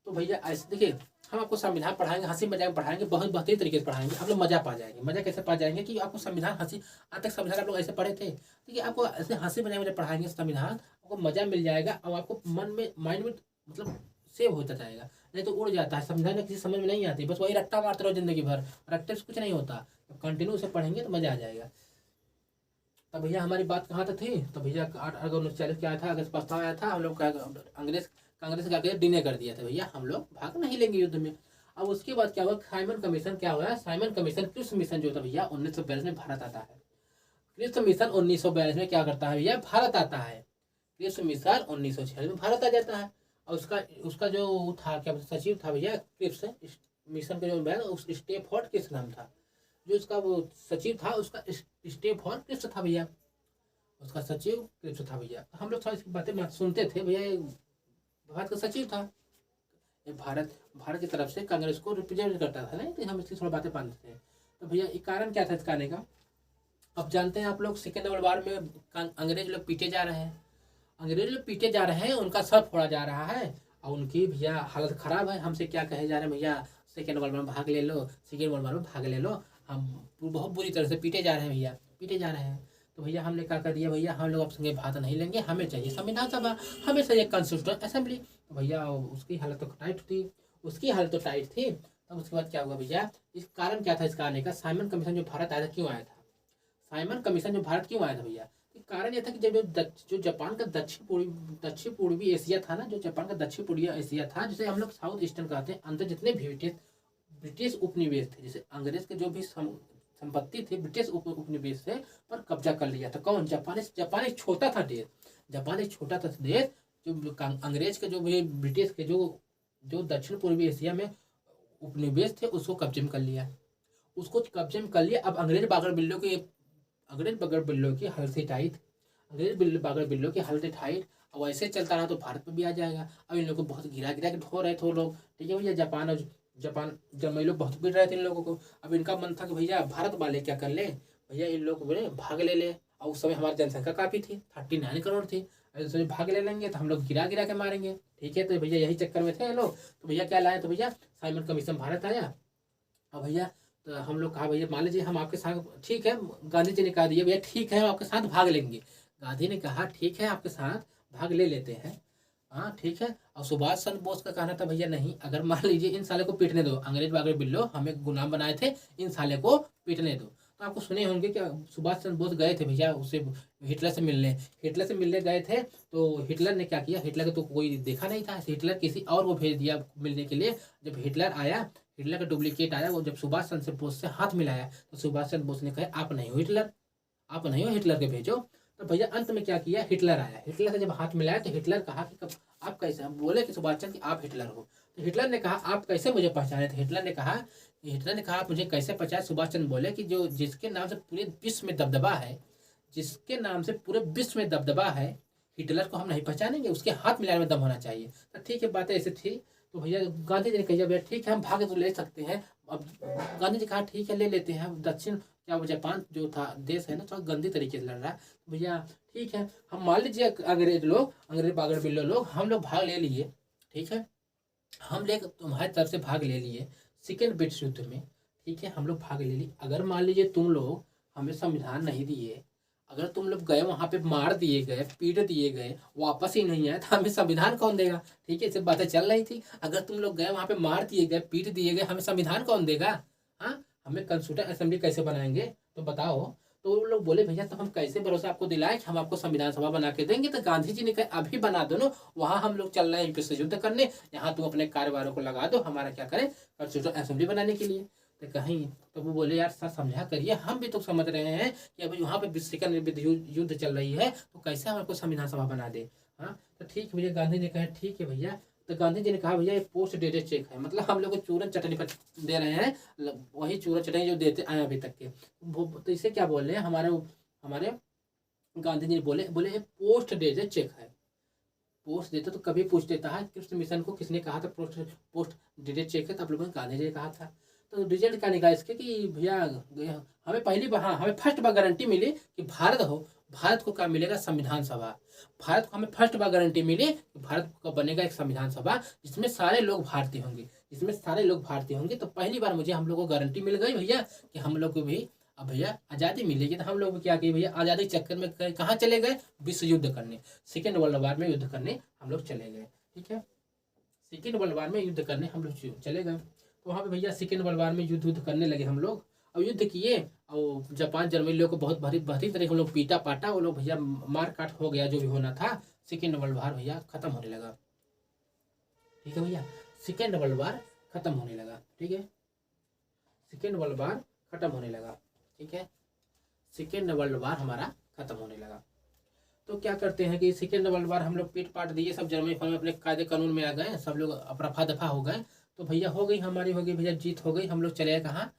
A: तो भैया ऐसे देखिए, हम आपको संविधान पढ़ाएंगे, हंसी मजाक पढ़ाएंगे, बहुत बेहतरीन तरीके से पढ़ाएंगे। आप लोग मजा पा जाएंगे। मजा कैसे पा जाएंगे कि आपको संविधान हंसी, आज तक संविधान आप लोग ऐसे पढ़े थे, ठीक है, आपको ऐसे हंसी मजाक में पढ़ाएंगे संविधान, आपको मजा मिल जाएगा और आपको मन में माइंड में मतलब सेव होता जाएगा। नहीं तो उड़ जाता है संविधान में, किसी समझ में नहीं आती, बस वही रट्टा मारते रहो जिंदगी भर, रट्टे से कुछ नहीं होता। कंटिन्यू से पढ़ेंगे तो मजा आ जाएगा। तो भैया हमारी बात कहाँ तक थी, तो भैया 8 अगस्त 1940 क्या आया था, अगस्त प्रस्ताव आया था। हम लोग अंग्रेज कांग्रेस का डिने कर दिया था भैया, हम लोग भाग नहीं लेंगे युद्ध में। अब उसके बाद क्या हुआ, साइमन कमीशन क्या हुआ, साइमन कमीशन क्रिप्स मिशन जो था भैया 1942 में भारत आता है। क्रिप्स मिशन 1942 में क्या करता है भैया, भारत आता है। क्रिप्स मिशन 1946 में भारत आ जाता है। और उसका जो था क्या सचिव था भैया क्रिप्स मिशन का जो उस स्टेफोर्ड किस नाम था, जो उसका वो सचिव था, उसका स्टेफोर्ड क्रिप्स था भैया, उसका सचिव क्रिप्स था भैया। हम लोग थोड़ा इसकी बातें सुनते थे भैया, भारत का सचिव था, भारत की तरफ से कांग्रेस को रिप्रेजेंट करता था, नहीं तो हम इसकी थोड़ा बातें मानते थे। तो भैया एक कारण क्या था इसका आने का, अब जानते हैं आप लोग सेकेंड वर्ल्ड वार में अंग्रेज लोग पीटे जा रहे हैं, अंग्रेज लोग पीटे जा रहे हैं, उनका सर फोड़ा जा रहा है और उनकी भैया हालत खराब है। हमसे क्या कहे जा रहे हैं भैया, सेकेंड वर्ल्ड में भाग ले लो, सेकेंड वर्ल्ड वार में भाग ले लो, हम बहुत बुरी तरह से पीटे जा रहे हैं भैया, पीटे जा रहे हैं। तो भैया हमने क्या कर दिया भैया, हम लोग अब संगे भाग नहीं लेंगे, हमें चाहिए संविधान सभा, हमें चाहिए कॉन्स्टिट्यूशन असेंबली। तो भैया उसकी हालत तो टाइट थी, उसकी हालत तो टाइट थी। तब उसके बाद क्या हुआ भैया, इस कारण क्या था इसका आने का, साइमन कमीशन जो भारत आया था क्यों आया था, साइमन कमीशन जो भारत क्यों आया था भैया, कारण यह था कि जब जो जापान का दक्षिण पूर्वी एशिया था ना, जो जापान का दक्षिण पूर्वी एशिया था, जिसे हम लोग साउथ ईस्टर्न कहते हैं, अंदर जितने भी ब्रिटिश उपनिवेश थे, जैसे अंग्रेज के जो भी संपत्ति थी ब्रिटिश उपनिवेश से पर कब्जा कर लिया था। कौन, जापान एक छोटा था देश, जापान एक छोटा था देश, जो अंग्रेज के जो भी ब्रिटिश के जो दक्षिण पूर्वी एशिया में उपनिवेश थे उसको कब्जे में कर लिया, उसको कब्जे में कर लिया। अब अंग्रेज बागर बिल्लों की हालत टाइट, बागर बिल्लों की हालत टाइट, और ऐसे चलता रहा तो भारत में भी आ जाएगा। अब इन लोगों को बहुत गिरा के ढो रहे थे वो लोग, ठीक है भैया, जापान जब लोग बहुत पीट रहे थे इन लोगों को। अब इनका मन था कि भैया भारत वाले क्या कर ले भैया, इन लोग बोले भाग ले। और उस समय हमारी जनसंख्या काफ़ी थी, 39 करोड़ थी, ऐसे भाग ले लेंगे तो हम लोग गिरा के मारेंगे। ठीक है, तो भैया यही चक्कर में थे ये लोग। तो भैया क्या लाए, तो भैया साइमन कमीशन भारत आया। अब भैया तो हम लोग कहा भैया मान लीजिए हम आपके साथ, ठीक है, गांधी जी ने कहा दिया भैया ठीक है हम आपके साथ भाग लेंगे, गांधी ने कहा ठीक है आपके साथ भाग ले लेते हैं, हाँ ठीक है। और सुभाष चंद्र बोस का कहना था भैया नहीं, अगर मान लीजिए इन साले को पीटने दो, अंग्रेज बागर बिल्लो हमें गुलाम बनाए थे, इन साले को पीटने दो। तो आपको सुने होंगे कि सुभाष चंद्र बोस गए थे भैया उससे हिटलर से मिलने गए थे। तो हिटलर ने क्या किया, हिटलर को तो कोई देखा नहीं था, हिटलर किसी और को भेज दिया मिलने के लिए। जब हिटलर का डुप्लीकेट आया, वो जब सुभाष चंद्र बोस से हाथ मिलाया तो सुभाष चंद्र बोस ने कहा आप नहीं हो हिटलर के भेजो। तो भैया अंत में क्या किया, हिटलर आया, हिटलर से जब हाथ मिलाया तो हिटलर कहा कि आप कैसे, बोले कि सुभाष चंद्र कि आप हिटलर हो। तो हिटलर ने कहा आप कैसे मुझे पहचाने थे? हिटलर ने कहा आप मुझे कैसे पहचाने? सुभाष चंद्र बोले कि जो जिसके नाम से पूरे विश्व में दबदबा है, जिसके नाम से पूरे विश्व में दबदबा है, हिटलर को हम नहीं पहचानेंगे, उसके हाथ मिलाने में दम होना चाहिए। तो ठीक है, बातें ऐसे थी। तो भैया गांधी जी ने कहा भैया ठीक है हम भाग तो ले सकते हैं। अब गांधी जी कहा ठीक है ले लेते हैं। दक्षिण क्या वो जापान जो था देश है ना, थोड़ा गंदी तरीके से लड़ रहा है। तो भैया ठीक है, हम मान लीजिए अंग्रेज पागल बिल्लो लोग, हम लोग भाग ले लिए, ठीक है, हम ले तुम्हारी तरफ से भाग ले लिए सेकेंड ब्रिटिश युद्ध में, ठीक है, हम लोग भाग ले लिए। अगर मान लीजिए तुम लोग हमें संविधान नहीं दिए, अगर तुम लोग गए वहां पे मार दिए गए, पीट दिए गए, वापस ही नहीं आए, तो हमें संविधान कौन देगा? ठीक है, सब बातें चल रही थी। अगर तुम लोग गए वहां पे मार दिए गए, पीट दिए गए, हमें संविधान कौन देगा? हाँ, हमें कंस्टिट्यूशन असेंबली कैसे बनाएंगे? तो बताओ। तो वो लोग बोले भैया तो हम कैसे भरोसा आपको दिलाएं कि हम आपको संविधान सभा बना के देंगे? तो गांधी जी ने कहा अभी बना दो ना, वहां हम लोग चल रहे हैं यूपी से युद्ध करने, यहाँ तुम अपने कार्यवारों को लगा दो, हमारा क्या करें कंस्टिट्यूशन असेंबली बनाने के लिए। तो कहीं तो वो बोले यार सर समझा करिए, हम भी तो समझ रहे हैं कि अभी वहाँ पे सेकंड युद्ध चल रही है, तो कैसे हम आपको संविधान सभा बना दे। हाँ, तो ठीक है भैया, गांधी जी ने कहा ठीक है भैया। तो गांधी जी ने कहा भैया ये पोस्ट डेटेड चेक है, मतलब हम लोग को चूरन चटनी पर दे रहे हैं, वही चूरन चटनी जो देते आए अभी तक के। तो इसे क्या बोल रहे हैं हमारे गांधी जी ने बोले ये पोस्ट डेटेड चेक है। पोस्ट देते तो कभी पूछ देता है कृष्ण मिशन को किसने कहा था पोस्ट डेटेड चेक है, तो आप लोगों ने गांधी जी ने कहा था। तो रिजल्ट क्या निकला इसके कि भैया हमें पहली बार, हाँ हमें फर्स्ट बार गारंटी मिली कि भारत को क्या मिलेगा? संविधान सभा। भारत को हमें फर्स्ट बार गारंटी मिली कि भारत का बनेगा एक संविधान सभा जिसमें सारे लोग भारतीय होंगे। तो पहली बार मुझे हम लोग को गारंटी मिल गई भैया कि हम लोग को भी अब भैया आज़ादी मिलेगी। तो हम लोग क्या किए भैया, आज़ादी चक्कर में कहाँ चले गए? विश्व युद्ध करने, सेकेंड वर्ल्ड वार में युद्ध करने हम लोग चले गए। ठीक है, सेकेंड वर्ल्ड वार में युद्ध करने हम लोग चले गए। तो वहाँ पे भैया सेकेंड वर्ल्ड वार में युद्ध करने लगे हम लोग। अब युद्ध किए और जापान जर्मनी लोग को बहुत भारी तरह हम लोग पीटा पाटा, वो लोग भैया मार काट हो गया, जो भी होना था। सेकेंड वर्ल्ड वार भैया खत्म होने लगा। ठीक है भैया, सेकेंड वर्ल्ड वार खत्म होने लगा। ठीक है, सेकेंड वर्ल्ड वार खत्म होने लगा। ठीक है, सेकेंड वर्ल्ड वार हमारा खत्म होने लगा। तो क्या करते हैं कि सेकेंड वर्ल्ड वार हम लोग पीट पाट दिए, सब जर्मनी फॉर्म अपने कायदे कानून में आ गए, सब लोग रफा दफा हो गए। तो भैया हो गई भैया जीत हो गई, हम लोग चले आए कहाँ?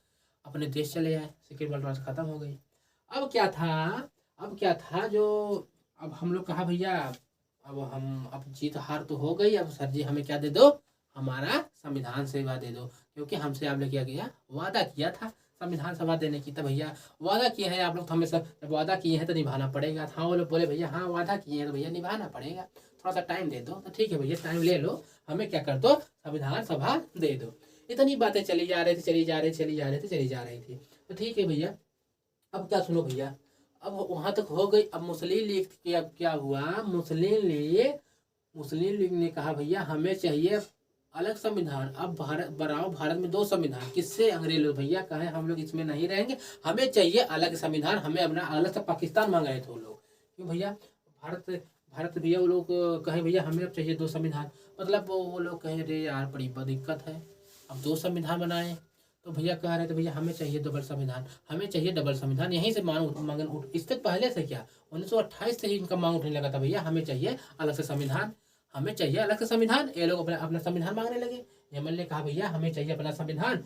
A: अपने देश चले आए, सेकेंड वर्ल्ड वार खत्म हो गई। अब क्या था जो अब हम लोग कहा भैया अब जीत हार तो हो गई, अब सर जी हमें क्या दे दो? हमारा संविधान सभा दे दो, क्योंकि हमसे आप लोग क्या किया? वादा किया था संविधान सभा देने की। तो भैया वादा किए हैं आप लोग, तो हमें सब जब वादा किए हैं तो निभाना पड़ेगा। हाँ, वो लोग बोले भैया हाँ वादा किए हैं तो भैया निभाना पड़ेगा, थोड़ा सा टाइम दे दो। तो ठीक है भैया टाइम ले लो, हमें क्या कर दो? संविधान सभा दे दो। इतनी बातें चली जा रही थी। तो ठीक है भैया, अब क्या सुनो भैया, अब वहां तक हो गई। अब मुस्लिम लीग क्या हुआ? मुस्लिम लीग ने कहा भैया हमें चाहिए अलग संविधान। अब भारत में 2 संविधान, किससे? अंग्रेज लोग भैया कहे हम लोग इसमें नहीं रहेंगे, हमें चाहिए अलग संविधान, हमें अपना अलग से पाकिस्तान मांग रहे थे वो लोग। क्यों भैया? भारत भैया वो लोग कहे भैया हमें अब चाहिए 2 संविधान। मतलब वो लोग कहे अरे यार बड़ी दिक्कत है, अब 2 संविधान बनाए। तो भैया कह रहे थे भैया हमें चाहिए डबल संविधान, यहीं से मांग उठ। इससे पहले से क्या 1928 से ही इनका मांग उठने लगा था भैया हमें चाहिए अलग से संविधान, ये लोग अपना संविधान मांगने लगे। यमन ने कहा भैया हमें चाहिए अपना संविधान,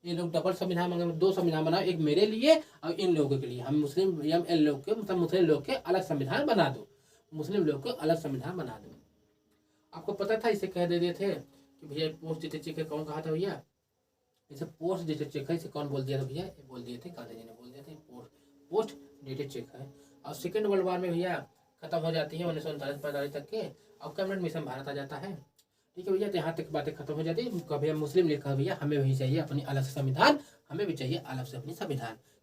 A: ये लोग डबल संविधान मांगे, 2 संविधान बनाओ, एक मेरे लिए और इन लोगों के लिए। हम मुस्लिम लोग के मतलब मुस्लिम लोग के अलग संविधान बना दो, आपको पता था इसे कह देते थे कि भैया पोस्ट डेटेड चेक है। कौन कहा था भैया इसे पोस्ट डेटेड चेक है? इसे कौन बोल दिया था भैया? ये बोल दिए थे गांधी जी ने, बोल दिया था पोस्ट डेटेड चेक है। और सेकेंड वर्ल्ड वार में भैया खत्म हो जाती है 1939-45 तक के, और कैबिनेट मिशन भारत आ जाता है। ठीक है भैया, तो यहाँ तक बातें खत्म हो जाती है। कभी मुस्लिम लीग कहा भैया हमें भी चाहिए अपनी अलग से संविधान,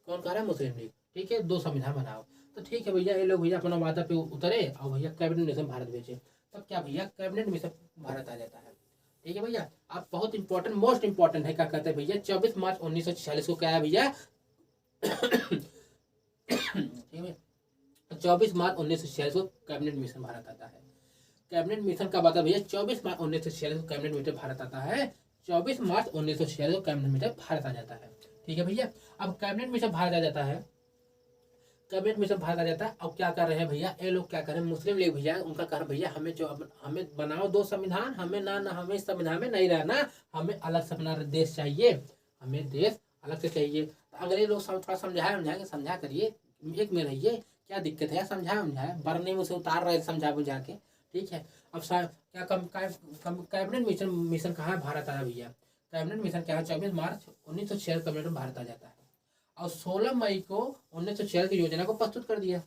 A: कौन कह रहा है? मुस्लिम लीग। ठीक है, 2 संविधान बनाओ। तो ठीक है भैया, ये लोग भैया अपना वादा पे उतरे और भैया कैबिनेट मिशन भारत भेजे। तब क्या भैया कैबिनेट मिशन भारत आ जाता है। ठीक है भैया, आप बहुत इंपॉर्टेंट मोस्ट इंपॉर्टेंट है, क्या कहते हैं भैया 24 मार्च 1946 को क्या है भैया? 24 मार्च 1946 को कैबिनेट मिशन भारत आता है। कैबिनेट मिशन कब आता है भैया? 24 मार्च 1946 को कैबिनेट मिशन भारत आता है। 24 मार्च 1946 को कैबिनेट मिशन भारत आ जाता है। ठीक है भैया, अब कैबिनेट मिशन भारत आ जाता है कैबिनेट मिशन भारत आ जाता है। अब क्या कर रहे हैं भैया ये लोग, क्या कर रहे हैं मुस्लिम लीग भैया, उनका कहा भैया हमें जो हमें बनाओ दो संविधान, हमें ना हमें इस संविधान में नहीं रहना, हमें अलग से अपना देश चाहिए, हमें देश अलग से चाहिए। तो अंग्रेज लोग थोड़ा समझा करिए, एक में रहिए, क्या दिक्कत है, समझाया बरनी में से उतार रहे समझा बुझा के, ठीक है। अब क्या कैबिनेट मिशन कहाँ भारत आया भैया, कैबिनेट मिशन क्या है, 24 मार्च 1946 कैबिनेट में भारत आ जाता है और 16 मई को 1946 की योजना को प्रस्तुत कर दिया,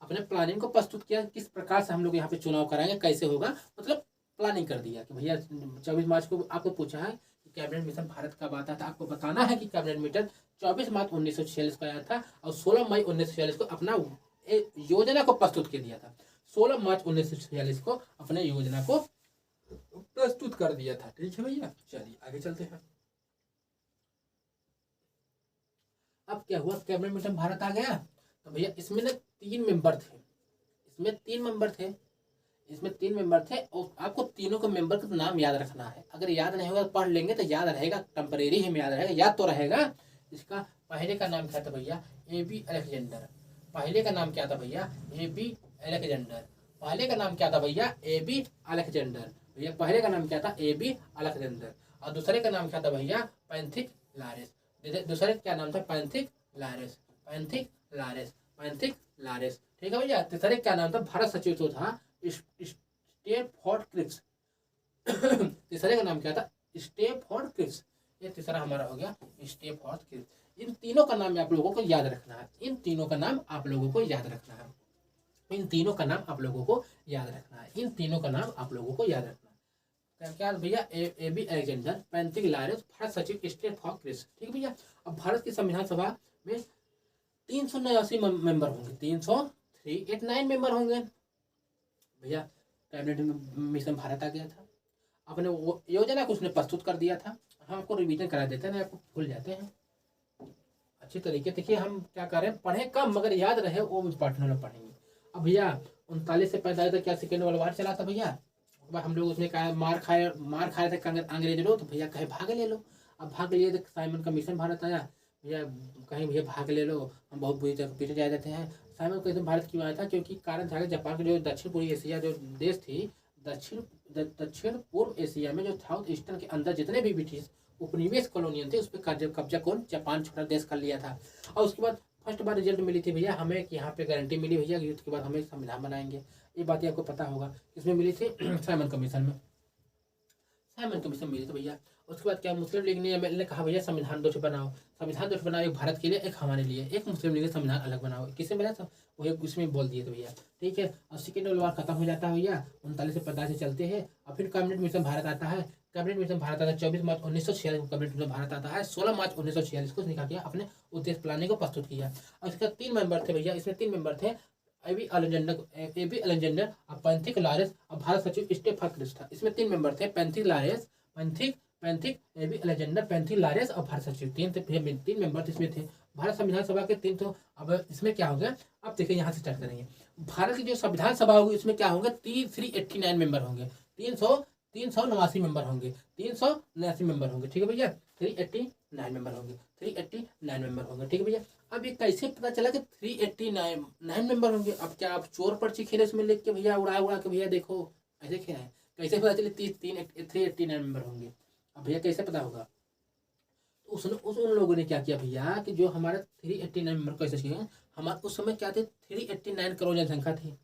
A: अपने प्लानिंग को प्रस्तुत किया, किस प्रकार से हम लोग यहाँ पे चुनाव कराएंगे, कैसे होगा, मतलब प्लानिंग कर दिया कि भैया 24 मार्च को आपको पूछा है कि कैबिनेट मिशन भारत कब आता था, आपको बताना है कि कैबिनेट मिशन 24 मार्च 1946 को आया था और 16 मई 1946 को अपना योजना को प्रस्तुत कर दिया था। 16 मार्च 1946 को अपने योजना को प्रस्तुत कर दिया था, ठीक है भैया। चलिए आगे चलते हैं। अब क्या हुआ, कैबिनेट मिशन भारत आ गया तो भैया इसमें ना 3 मेंबर थे, इसमें 3 मेंबर थे और आपको तीनों के मेंबर का नाम याद रखना है, अगर याद नहीं होगा पढ़ लेंगे तो याद रहेगा, टेम्परेरी ही में याद रहेगा, याद तो रहेगा। इसका पहले का नाम क्या था भैया, AB अलेक्जेंडर। पहले का नाम क्या था भैया, AB अलेक्जेंडर। पहले का नाम क्या था भैया, AB अलेक्जेंडर। भैया पहले का नाम क्या था, AB अलेक्जेंडर। और दूसरे का नाम क्या था भैया, पैंथिक लारेस। दूसरे क्या नाम था, Pethick Lawrence, Pethick Lawrence, Pethick लारेस, ठीक है भैया। तीसरे क्या नाम था, भारत सचिव तो था स्टेफोर्ड क्रिप्स। तीसरे का नाम क्या था, स्टेफोर्ड क्रिप्स। ये तीसरा हमारा हो गया स्टेफोर्ड क्रिप्स। इन तीनों का नाम आप लोगों को याद रखना है, इन तीनों का नाम आप लोगों को याद रखना है, इन तीनों का नाम आप लोगों को याद रखना है, इन तीनों का नाम आप लोगों को याद रखना है। क्या भैया, AB अलेक्जेंडर, पैंथिक लारेस, भारत सचिव स्टेफोर्ड क्रिप्स, ठीक भैया। अब भारत की संविधान सभा में 389 मेंबर होंगे, 389 मेंबर होंगे भैया। कैबिनेट मिशन भारत आ गया था, अपने वो योजना को उसने प्रस्तुत कर दिया था। हम आपको रिवीजन करा देते हैं ना, आपको भूल जाते हैं अच्छी तरीके। देखिए हम क्या कर रहे हैं, पढ़े कम मगर याद रहे वो इम्पोर्टेंट में पढ़ेंगे। अब भैया 39 से 45 तक क्या सेकेंड वर्ल्ड वार चला था भैया, हम लोग उसमें क्या मार खाए थे अंग्रेज लोग, तो भैया कहीं भाग ले लो। अब भाग लिए तो साइमन कमीशन भारत आया भैया, कहीं भैया भाग ले लो, हम बहुत बुरी तरह पीटे जा जाते हैं। साइमन कमीशन भारत क्यों आया था, क्योंकि कारण था कि जापान के जो दक्षिण पूर्वी एशिया जो देश थी, दक्षिण पूर्व एशिया में जो साउथ ईस्टर्न के अंदर जितने भी ब्रिटिश उपनिवेश कॉलोनियन थे उस पर कब्जा कौन, जापान छोटा देश कर लिया था। और उसके बाद फर्स्ट बार रिजल्ट मिली थी भैया हमें कि यहाँ पे गारंटी मिली भैया युद्ध के बाद हमें संविधान बनाएंगे, ये बात आपको पता होगा। किसमें मिली थी, साइमन कमीशन में, साइमन कमीशन मिली थी भैया। उसके बाद क्या मुस्लिम लीग ने कहा भैया संविधान दो बनाओ, संविधान दो बनाओ, एक भारत के लिए एक हमारे लिए, एक मुस्लिम लीग संविधान अलग बनाओ। किसने बनाया था, वो एक उसमें बोल दिए थे भैया, ठीक है। और सेकेंड वर्ल्ड वार खत्म हो जाता है भैया, 39 से 50 से चलते हैं। और फिर कैबिनेट मिशन भारत आता है, कैबिनेट मिशन भारत आता है 24 मार्च 1946 को कैबिनेट मिशन भारत आता है। 16 मार्च 1946 को निकाल किया, अपने उद्देश्य प्लानिंग को प्रस्तुत किया। और इसका 3 मेंबर थे भैया, इसमें 3 मेंबर थे, AB अलेक्जेंडर और पैंथिक लारेस और भारत सचिव स्टेफोर्ड क्रिप्स था। इसमें 3 मेंबर थे, Pethick Lawrence, Pethick Pethick AB Alexander, Pethick Lawrence और भारत सचिव, 3 मेंबर इसमें थे। भारत संविधान सभा के 3 तो अब इसमें क्या हो गया, अब देखिए यहाँ से स्टार्ट करेंगे। भारत की जो संविधान सभा होगी इसमें क्या होंगे, 389 मेंबर होंगे, 389 मेंबर होंगे, 389 मेंबर होंगे, ठीक है भैया। 389 मेंबर होंगे, 389 मेंबर होंगे, ठीक है भैया। अब ये कैसे पता चला कि 389 मेंबर होंगे, अब क्या आप चोर पर्ची खेले उसमें लिख के भैया उड़ा के भैया देखो ऐसे खेला है, कैसे पता चले 389 मेंबर होंगे, अब भैया कैसे पता होगा। उन लोगों ने क्या किया भैया कि जो हमारा 389 मेंबर कैसे किया, हमारे उस समय क्या थे 389 करोड़ जनसंख्या थी।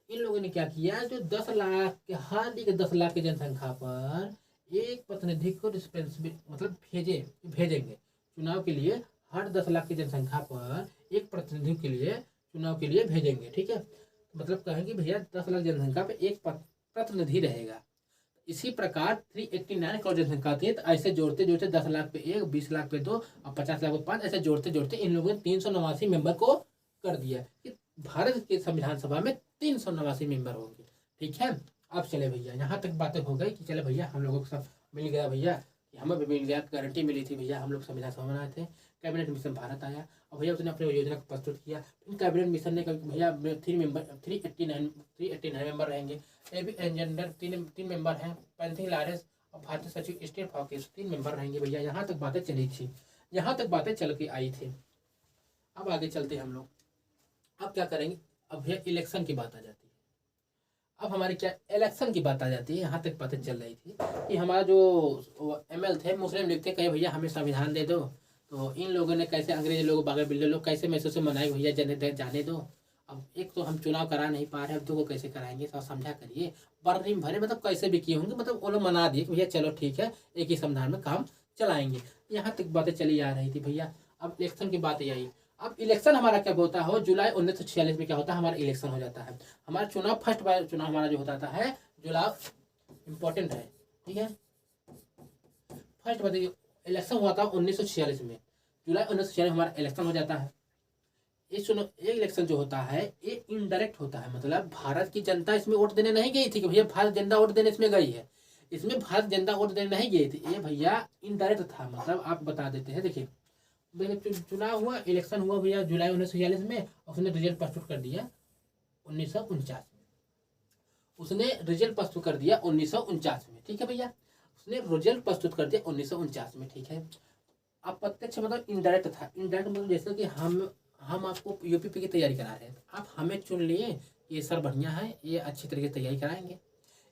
A: इन लोगों ने क्या किया, जो 10 लाख के हाल ही के 10 लाख की जनसंख्या पर एक प्रतिनिधि को मतलब भेजेंगे चुनाव के लिए, हर 10 लाख की जनसंख्या पर एक प्रतिनिधि के लिए चुनाव के लिए भेजेंगे, ठीक है। मतलब कहेंगे भैया 10 लाख जनसंख्या पे एक प्रतिनिधि रहेगा। इसी प्रकार 389 करोड़ जनसंख्या थी, तो ऐसे जोड़ते जोड़ते 10 लाख पे 1, 20 लाख पे 2 और 50 लाख पे 5, ऐसे जोड़ते जोड़ते इन लोगों ने 389 मेंबर को कर दिया कि भारत के संविधान सभा में 389 मेंबर होंगे, ठीक है। अब चले भैया यहाँ तक बातें हो गई कि चले भैया हम लोगों को सब मिल गया भैया, कि हमें भी मिल गया, गारंटी मिली थी भैया, हम लोग संविधान सभा बनाए थे, कैबिनेट मिशन भारत आया और भैया उसने अपनी योजना को प्रस्तुत किया। फिर कैबिनेट मिशन ने कहा भैया 389 मेंबर रहेंगे, AB अलेक्जेंडर 3 मेंबर हैं, पैंथिक लारेस और भारतीय सचिव स्टेफोर्ड क्रिप्स 3 मेंबर रहेंगे भैया। यहाँ तक बातें चली थी, यहाँ तक बातें चल के आई थी। अब आगे चलते हम लोग, अब क्या करेंगे, अब भैया इलेक्शन की बात आ जाती है। अब हमारी क्या इलेक्शन की बात आ जाती है। यहाँ तक बातें चल रही थी कि हमारा जो एमएल थे मुस्लिम लीग थे, कहे भैया हमें संविधान दे दो। तो इन लोगों ने कैसे, अंग्रेज लोग बागर बिल्डर लोग कैसे मैसे से मनाए भैया जाने दो। अब एक तो हम चुनाव करा नहीं पा रहे, अब दो को कैसे कराएंगे, सब समझा करिए। बर्री भरे मतलब कैसे भी किए होंगे, मतलब वो लोग मना दिए कि भैया चलो ठीक है, एक ही संविधान में काम चलाएंगे। यहाँ तक बातें चली आ रही थी भैया। अब इलेक्शन की बात आई। अब इलेक्शन हमारा कब होता है, जुलाई 1946 में क्या होता है, हमारा इलेक्शन हो जाता है। हमारा चुनाव फर्स्ट बार चुनाव हमारा जो होता है जुलाई, इम्पोर्टेंट है, ठीक है। फर्स्ट बार इलेक्शन हुआ था 1946 में, जुलाई 1946 हमारा इलेक्शन हो जाता है। ये इलेक्शन जो होता है ये इनडायरेक्ट होता है, मतलब भारत की जनता इसमें वोट देने नहीं गई थी कि भैया भारत जनता वोट देने इसमें गई है। इसमें भारत जनता वोट देने नहीं गई थी, ये भैया इनडायरेक्ट था। मतलब आप बता देते हैं, देखिए चुनाव हुआ, इलेक्शन हुआ भैया जुलाई 1946 में, उसने रिजल्ट प्रस्तुत कर दिया 1949 में। उसने रिजल्ट प्रस्तुत कर दिया 1949 में, ठीक है भैया। उसने रिजल्ट प्रस्तुत कर दिया 1949 में, ठीक है। अप्रत्यक्ष मतलब इनडायरेक्ट था। इनडायरेक्ट मतलब जैसे कि हम आपको यूपीपी की तैयारी करा रहे हैं, आप हमें चुन लिए, ये सर बढ़िया है, ये अच्छी तरीके से तैयारी कराएंगे,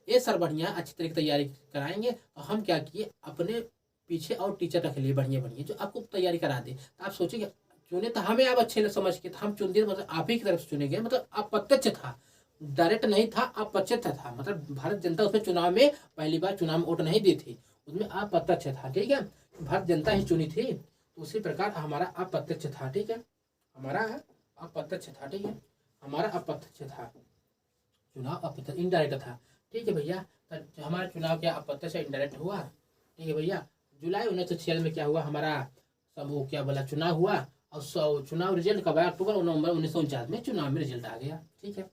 A: ये सर बढ़िया अच्छी तरीके से तैयारी कराएंगे। तो हम क्या किए, अपने पीछे और टीचर रख लिए बढ़िया बढ़िया जो आपको तैयारी करा दे। तो आप सोचिए चुने तो हमें आप अच्छे समझ के, तो हम चुन दिए, मतलब आप ही की तरफ से चुने गए, मतलब अप्रत्यक्ष था, डायरेक्ट नहीं था, अप्रत्यक्ष था। मतलब भारत जनता उसमें चुनाव में पहली बार चुनाव में वोट नहीं दी थी, उसमें अप्रत्यक्ष था, ठीक है। भारत जनता ही चुनी थी, तो उसी प्रकार हमारा अप्रत्यक्ष था, ठीक है। हमारा अप्रत्यक्ष था, ठीक है। हमारा अप्रत्यक्ष था चुनाव, अप्रत्यक्ष इनडायरेक्ट था, ठीक है भैया। तो हमारा चुनाव क्या अप्रत्यक्ष इनडायरेक्ट हुआ, ठीक है भैया। जुलाई 1946 में क्या हुआ, हमारा सब वो क्या बोला चुनाव हुआ, और चुनाव रिजल्ट कब आया, अक्टूबर नवंबर 1949 में चुनाव में रिजल्ट आ गया, ठीक है।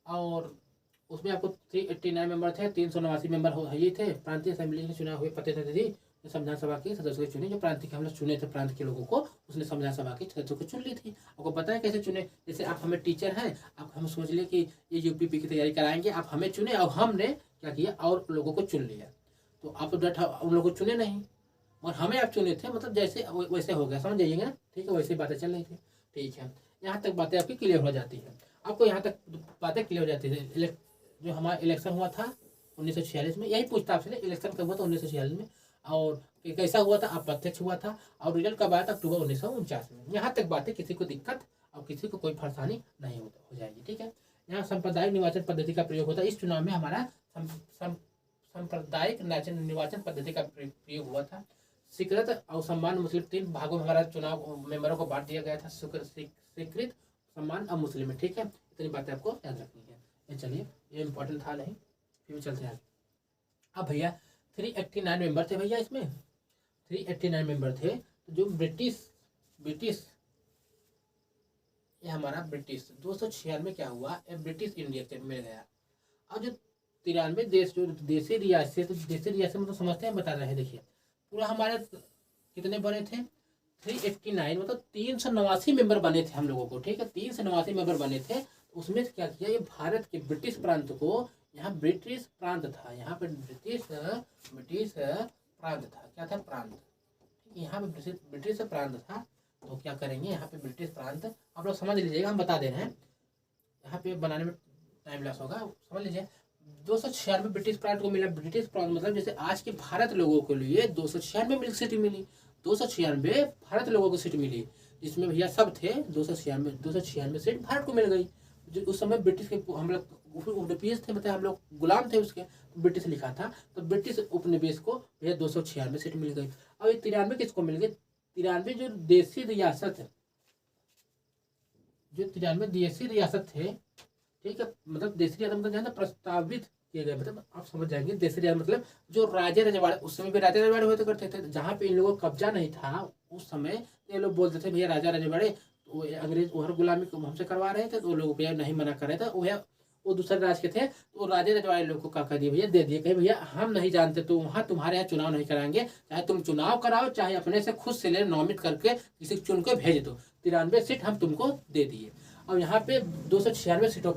A: और उसमें आपको 389 मेंबर थे, 389 मेंबर ये थे। प्रांतीय असेंबली के चुनाव हुए, पते थे संविधान सभा के सदस्यों को चुने, जो प्रांत के हम लोग चुने थे, प्रांत के लोगों को उसने संविधान सभा के सदस्यों को चुन ली थी। आपको पता है कैसे चुने, जैसे आप हमें टीचर हैं, आप हम सोच लिए कि ये यूपीपी की तैयारी कराएंगे, आप हमें चुने और हमने क्या किया और लोगों को चुन लिया। तो आप उन लोगों को चुने नहीं और हमें आप चुने थे, मतलब जैसे वैसे हो गया, समझ जाइएगा ना, ठीक है। वैसे बातें चल रही थी, ठीक है। यहाँ तक बातें आपकी क्लियर हो जाती है, आपको यहाँ तक बातें क्लियर हो जाती है। जो हमारा इलेक्शन हुआ था 1946 में, यही पूछता आपसे, इलेक्शन कब हुआ था 1946 में, और कैसा हुआ था, अप्रत्यक्ष हुआ था, और रिजल्ट कब आया था, अक्टूबर 1949 में। यहाँ तक बातें, किसी को दिक्कत और किसी को कोई परेशानी नहीं हो जाएगी, ठीक है। यहाँ सांप्रदायिक निर्वाचन पद्धति का प्रयोग होता है। इस चुनाव में हमारा सांप्रदायिक निर्वाचन पद्धति का प्रयोग हुआ था। स्वीकृत और सम्मान मुस्लिम, 3 भागों में हमारा चुनाव मेंबरों को बांट दिया गया था, स्वीकृत, सम्मान और मुस्लिम में, ठीक है। इतनी बातें आपको याद रखनी है। ये चलिए, ये इंपॉर्टेंट था नहीं, फिर चलते हैं। अब भैया 389 मेंबर थे भैया, इसमें 389 मेंबर थे। तो जो ब्रिटिश ये हमारा ब्रिटिश 296 में क्या हुआ, ब्रिटिश इंडिया से मिल गया। और जो 93 देश, जो देसी रियासत, तो देसी रियासत मतलब समझते हैं, बता रहे हैं, देखिए पूरा हमारे कितने बने थे, 389 मतलब 389 मेंबर बने थे हम लोगों को, ठीक है। 389 मेंबर बने थे। उसमें क्या किया, ये भारत के ब्रिटिश प्रांत को, यहाँ ब्रिटिश प्रांत था, यहाँ पे ब्रिटिश प्रांत था, क्या था, प्रांत, यहाँ पे ब्रिटिश प्रांत था। तो क्या करेंगे, यहाँ पे ब्रिटिश प्रांत आप लोग समझ लीजिएगा, हम बता दे रहे हैं, यहाँ पे बनाने में टाइम लॉस होगा, समझ लीजिए। 296 ब्रिटिश प्रांत को मिला। ब्रिटिश प्रांत मतलब जैसे आज के भारत लोगों के लिए 296 सीट मिली, 296 भारत लोगों को सीट मिली, जिसमें भैया सब थे 296 सीट भारत को मिल गई। जो उस समय ब्रिटिश के हम लोग उपनिवेश थे, मतलब हम लोग गुलाम थे उसके, तो ब्रिटिश लिखा था, तो ब्रिटिश उपनिवेश को भैया 296 सीट मिल गई। अब ये 93 किसको मिल गई, 93 जो देसी रियासत है, जो 93 देसी रियासत थे, ठीक है। मतलब देसी रियासत मतलब जहाँ प्रस्तावित किए गए, मतलब आप समझ जाएंगे, देसी रियासत मतलब जो राजे रजवाड़े, उस समय भी राजा रजवाड़े हुए करते थे, जहाँ पे इन लोगों को कब्जा नहीं था उस समय, ये लोग बोलते थे भैया राजा रजवाड़े, वो अंग्रेज ओहर गुलामी हमसे करवा रहे थे, तो लोग भैया नहीं मना कर रहे थे, वो दूसरे राज के थे, तो राजे रजवाड़े लोग को क्या कर दिए भैया, दे दिए, कहे भैया हम नहीं जानते, तो वहाँ तुम्हारे यहाँ चुनाव नहीं कराएंगे, चाहे तुम चुनाव कराओ, चाहे अपने से खुद से ले नॉमिनेट करके किसी को चुन के भेज दो, 93 सीट हम तुमको दे दिए। और यहाँ पे 296 सीटों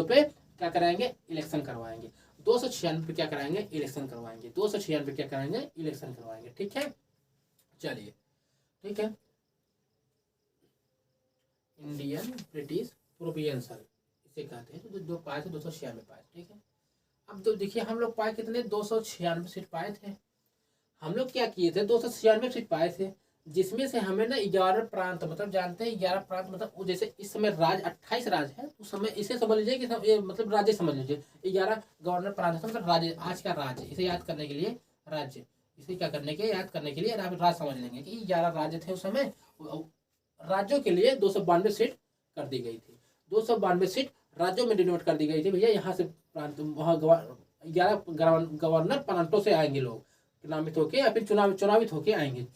A: पे क्या कराएंगे, इलेक्शन करवाएंगे। 296 पे क्या कराएंगे, इलेक्शन करवाएंगे। 296 पे क्या कराएंगे, इलेक्शन करवाएंगे, ठीक है। चलिए, ठीक है, इंडियन ब्रिटिश प्रोविंशियल इसे कहते हैं। तो जो पाए थे 296 पाए, ठीक है। अब तो देखिए हम लोग पाए कितने, 296 सीट पाए थे। हम लोग क्या किए थे, 296 सीट पाए थे, जिसमें से हमें ना 11 प्रांत, मतलब जानते हैं 11 प्रांत मतलब जैसे इस समय राज्य 28 राज्य है, उस समय इसे समझ लीजिए कि ये मतलब राज्य समझ लीजिए, 11 गवर्नर प्रांत मतलब राज्य, आज का राज्य, इसे याद करने के लिए राज्य, इसे क्या करने के याद करने के लिए राज्य समझ लेंगे कि 11 राज्य थे उस समय। राज्यों के लिए 292 सीट कर दी गई थी, 292 सीट राज्यों में डिनोट कर दी गई थी भैया। यहाँ से प्रांत वहाँ 11 गवर्नर प्रांतों से आएंगे लोग, नामित होके या फिर चुनावित होके आएंगे,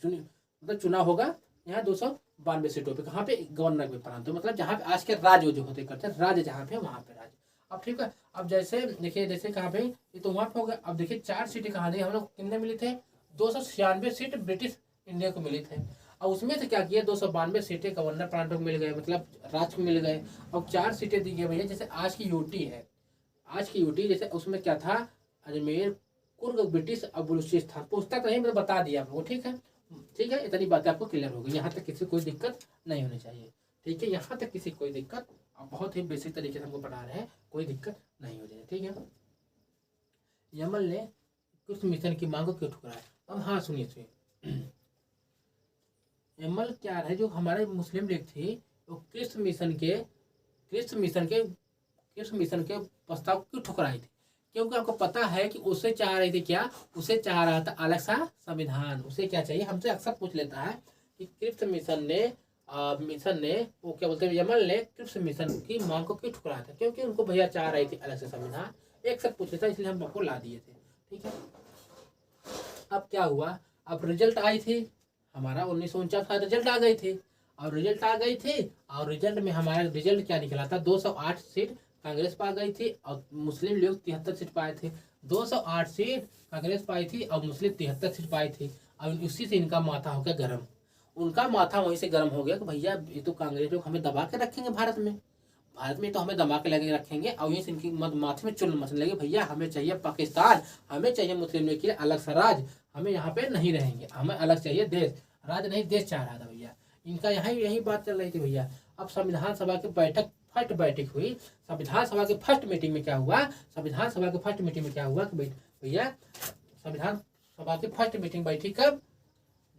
A: मतलब चुनाव होगा यहाँ 292 सीटों पे। कहाँ पे, गवर्नर के प्रांत, मतलब जहाँ पे आज के राज्य जो होते करते हैं, राज्य जहाँ पे वहाँ पे राज्य। अब ठीक है, अब जैसे देखिए, जैसे कहाँ पे, ये तो वहाँ पे हो गया। अब देखिए 4 सीटें कहाँ दी हम लोग, कितने मिली थे, 296 सीट ब्रिटिश इंडिया को मिली थे। और उसमें से क्या किया, 292 सीटें गवर्नर प्रांतों को मिल गए, मतलब राज्य को मिल गए। अब 4 सीटें दी गई भैया, जैसे आज की यूटी है, आज की यूटी जैसे उसमें क्या था, अजमेर, कुर्ग, ब्रिटिश और बलूचिस्तान। पुस्तक नहीं, मैंने बता दिया आपको, ठीक है। ठीक है, इतनी बातें आपको क्लियर होगी, यहाँ तक किसी कोई दिक्कत नहीं होनी चाहिए, ठीक है। यहाँ तक किसी कोई दिक्कत, बहुत ही बेसिक तरीके से हमको पढ़ा रहे हैं, कोई दिक्कत नहीं हो जाए, ठीक है। यमन ने कुछ मिशन की मांग को क्यों ठुकराया। अब हाँ सुनिए, यमन क्या है, जो हमारे मुस्लिम लीग थी, वो कृष्ण मिशन के प्रस्ताव क्यों ठुकराई थी, क्योंकि आपको पता है कि उसे चाह रही थी क्या, उसे चाह रहा था अलग सा संविधान। उसे क्या चाहिए, हमसे अक्सर पूछ लेता है कि कृष्ण मिशन ने वो क्या बोलते हैं, यमन ने कृष्ण मिशन की मांग को क्यों ठुकराया था, क्योंकि उनको भैया चाह रही थी अलग से संविधान। एक सब पूछ लेता, इसलिए हम आपको ला दिए थे, ठीक है। अब क्या हुआ, अब रिजल्ट आई थी, हमारा 1949 का रिजल्ट आ गई थी, और रिजल्ट आ गई थी, और रिजल्ट में हमारा रिजल्ट क्या निकला था, 208 सीट कांग्रेस पा गई थी, और मुस्लिम लीग 73 सीट पाए थे। 208 सीट कांग्रेस पाई थी और मुस्लिम 73 सीट पाई थी। अब उसी से इनका माथा हो गया गर्म, उनका माथा वहीं से गर्म हो गया कि भैया ये तो कांग्रेस लोग हमें दबा के रखेंगे, भारत में तो हमें दबा के लगे रखेंगे, और यहीं से इनकी माथे में चुन मचने लगे, भैया हमें चाहिए पाकिस्तान, हमें चाहिए मुस्लिम लीग के लिए अलग सा राज्य, हमें यहाँ पे नहीं रहेंगे, हमें अलग चाहिए देश, राज्य नहीं देश चाह रहा था भैया इनका, यही बात चल रही थी भैया। अब संविधान सभा की फर्स्ट बैठक हुई, संविधान सभा की फर्स्ट मीटिंग में क्या हुआ, कि भैया संविधान सभा की फर्स्ट मीटिंग बैठी कब,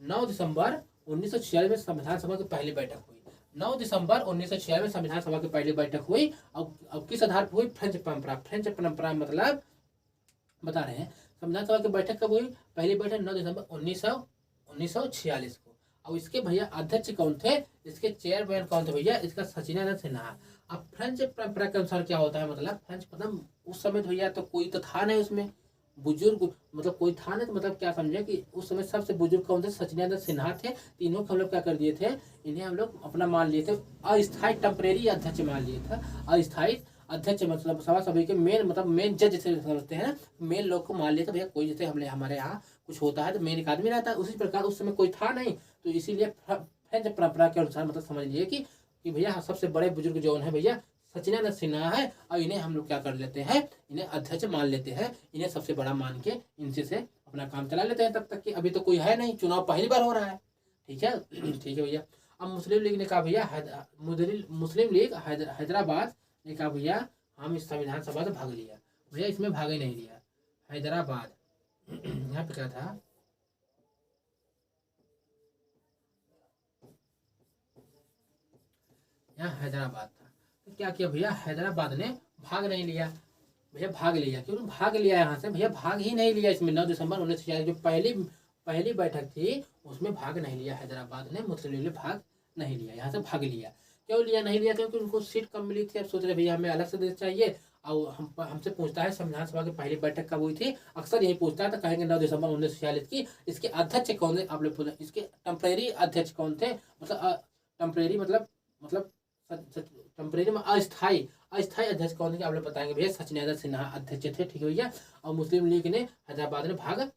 A: 9 दिसंबर 1946 में संविधान सभा की पहली बैठक हुई। 9 दिसंबर 1946 में संविधान सभा की पहली बैठक हुई। अब किस आधार पर हुई, फ्रेंच परंपरा मतलब बता रहे हैं। संविधान सभा की बैठक कब हुई, पहली बैठक 9 दिसंबर 1946 को। और इसके भैया अध्यक्ष कौन थे, इसके चेयरमैन कौन थे भैया, इसका सचिदानंद सिन्हा। अब फ्रेंच परंपरा के अनुसार क्या होता है, मतलब फ्रेंच मतलब उस समय भैया तो कोई तो था नहीं उसमें बुजुर्ग, मतलब कोई था नहीं, तो मतलब क्या समझे कि उस समय सबसे बुजुर्ग कौन थे, सचिदानंद सिन्हा थे। तीनों को हम लोग क्या कर दिए थे, इन्हें हम लोग अपना मान लिए थे, अस्थायी टेम्परेरी अध्यक्ष मान लिए थे। अस्थायी अध्यक्ष मतलब सभा सभी के मेन जज जैसे समझते हैं, मेन लोग को मान लिए थे भैया। कोई जैसे हमारे यहाँ कुछ होता है तो मेन एक आदमी रहता है, उसी प्रकार उस समय कोई था नहीं, तो इसीलिए फ्रेंच परंपरा के अनुसार मतलब समझ लिए कि भैया सबसे बड़े बुजुर्ग जो है भैया सचिदानंद सिन्हा है, और इन्हें हम लोग क्या कर लेते हैं, इन्हें अध्यक्ष मान लेते हैं, इन्हें सबसे बड़ा मान के इनसे से अपना काम चला लेते हैं, तब तक कि अभी तो कोई है नहीं, चुनाव पहली बार हो रहा है, ठीक है। ठीक है भैया। अब मुस्लिम लीग ने कहा भैया, मुस्लिम लीग हैदराबाद ने कहा भैया हम इस संविधान सभा से भाग लिया, भैया इसमें भाग ही नहीं लिया। हैदराबाद यहाँ पे क्या था, यहाँ हैदराबाद था, तो क्या किया भैया, हैदराबाद ने भाग नहीं लिया भैया, भाग लिया, क्यों भाग लिया यहाँ से भैया, भाग ही नहीं लिया इसमें। 9 दिसंबर 1946 जो पहली बैठक थी उसमें भाग नहीं लिया हैदराबाद ने, मुस्लिम लीग ने भाग नहीं लिया, यहाँ से भाग लिया। क्यों लिया नहीं लिया, क्योंकि उनको सीट कम मिली थी। अब सोच रहे भैया हमें अलग से देश चाहिए, और हमसे पूछता है संविधान सभा की पहली बैठक कब हुई थी, अक्सर यही पूछता है, तो कहेंगे 9 दिसंबर 1946 की। इसके अध्यक्ष कौन थे, आप लोग पूछे इसके टेम्परेरी अध्यक्ष कौन थे, मतलब टेम्परेरी मतलब टेम्परेरी में अस्थायी अध्यक्ष कौन थे, आप लोग बताएंगे भैया, सचिदानंद सिन्हा अध्यक्ष थे, ठीक है भैया। और मुस्लिम लीग ने हैदराबाद ने भाग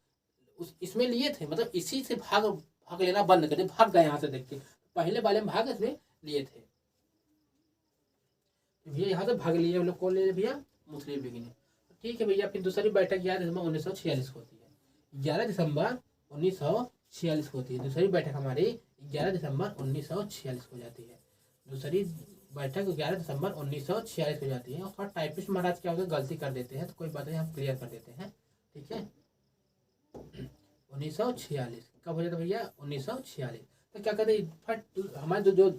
A: इसमें लिए थे, मतलब इसी से भाग लेना बंद कर दिया, भाग गए यहाँ से, देख के पहले वाले में भाग इसमें लिए थे भैया, यहाँ से भाग लिए लोग, कौन ले भैया, मुस्लिम लीग ने, ठीक है भैया। फिर दूसरी बैठक 11 दिसंबर 1946 को होती है, 11 दिसंबर 1946 को होती है दूसरी बैठक हमारी, 11 दिसंबर 1946 को जाती है। दूसरी बैठक 11 दिसंबर 1946 को जाती है। और थोड़ा टाइपिस्ट महाराज क्या होता है, गलती कर देते हैं, तो कोई बात नहीं, हम क्लियर कर देते हैं। ठीक है, 1946 कब हो जाता है भैया, 1946। तो क्या कहते हैं, हमारी जो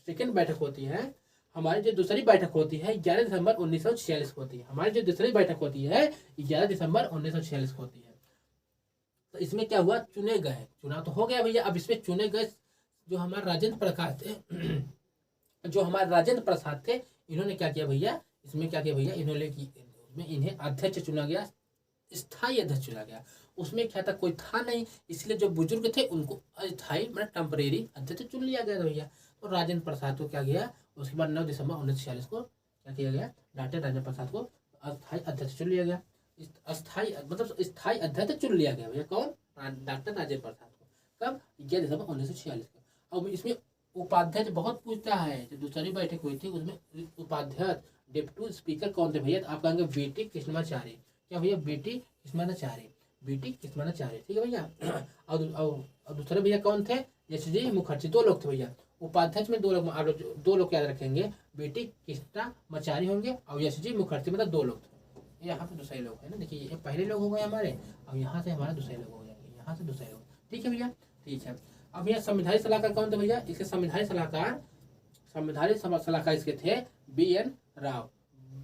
A: सेकेंड बैठक होती है, हमारी जो दूसरी बैठक होती है 11 दिसंबर 1946 को होती है। हमारी जो दूसरी बैठक होती है 11 दिसंबर 1946 को होती है। तो इसमें क्या हुआ, चुने गए, चुनाव तो हो गया भैया, अब इसमें चुने गए जो हमारे राजेंद्र प्रसाद थे जो हमारे राजेंद्र प्रसाद थे, इन्होंने क्या किया भैया, इसमें क्या किया भैया, इन्होंने इन्हें अध्यक्ष चुना गया, स्थायी अध्यक्ष चुना गया। उसमें क्या था, कोई था नहीं, इसलिए जो बुजुर्ग थे उनको अस्थायी मतलब टेम्परेरी अध्यक्ष चुन लिया गया था भैया। तो राजेंद्र प्रसाद को क्या गया, उसके बाद 9 दिसंबर 1946 को क्या किया गया, डॉक्टर राजेंद्र प्रसाद को अस्थायी अध्यक्ष चुन लिया गया। अस्थायी मतलब स्थायी अध्यक्ष चुन लिया गया भैया, कौन, डॉक्टर राजेंद्र प्रसाद को। कब, 11 दिसंबर 1946 को। अब इसमें उपाध्यक्ष बहुत पूछता है, जो दूसरी बैठक हुई थी उसमें उपाध्यक्ष डिप्टी स्पीकर कौन थे भैया, तो आप कहेंगे बीटी कृष्णाचार्य। क्या भैया, बीटी कृष्णाचार्य, बीटी कृष्णाचार्य, ठीक है भैया। और दूसरे भैया कौन थे, एस.जी. मुखर्जी, 2 लोग थे भैया। उपाध्यक्ष में 2 लोग, आप 2 लोग याद रखेंगे, बीटी कृष्णाचार्य होंगे और एस.जी. मुखर्जी, मतलब 2 लोग थे। यहाँ पे दूसरे लोग है ना, देखिए ये पहले लोग हो गए हमारे, और यहाँ से हमारा दूसरे लोग हो जाएंगे, यहाँ से दूसरे लोग। ठीक है भैया, ठीक है। अब यहाँ संविधानिक सलाहकार कौन थे भैया, इसके संविधानिक सलाहकार इसके थे बी.एन. राव,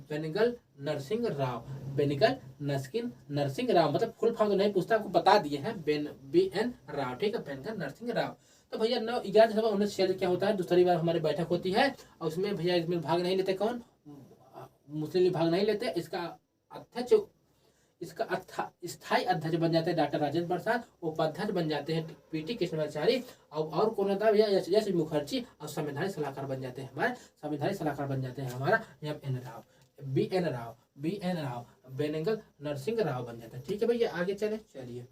A: बेनिगल नरसिंह राव, बेनिगल नरसिंह राव, मतलब फुल फॉर्म तो नहीं पूछता, आपको बता दिए हैं, बी.एन. राव, ठीक है, बेनिगल नरसिंह राव। तो भैया 11 दिसंबर 1946 क्या होता है, दूसरी बार हमारी बैठक होती है, और उसमें भैया इसमें भाग नहीं लेते कौन, मुस्लिम लीग भाग नहीं लेते। इसका अध्यक्ष, इसका स्थायी अध्यक्ष बन जाते हैं डॉक्टर राजेंद्र प्रसाद, उपाध्यक्ष बन जाते हैं पीटी कृष्णाचार्य, और कौन होता है भैया, एस मुखर्जी, और संवैधानिक सलाहकार बन जाते हैं हमारे, संवैधानिक सलाहकार बन जाते हैं हमारा बी.एन. राव, बेनिगल नरसिंह राव बन जाता है। ठीक है भैया, आगे चलिए।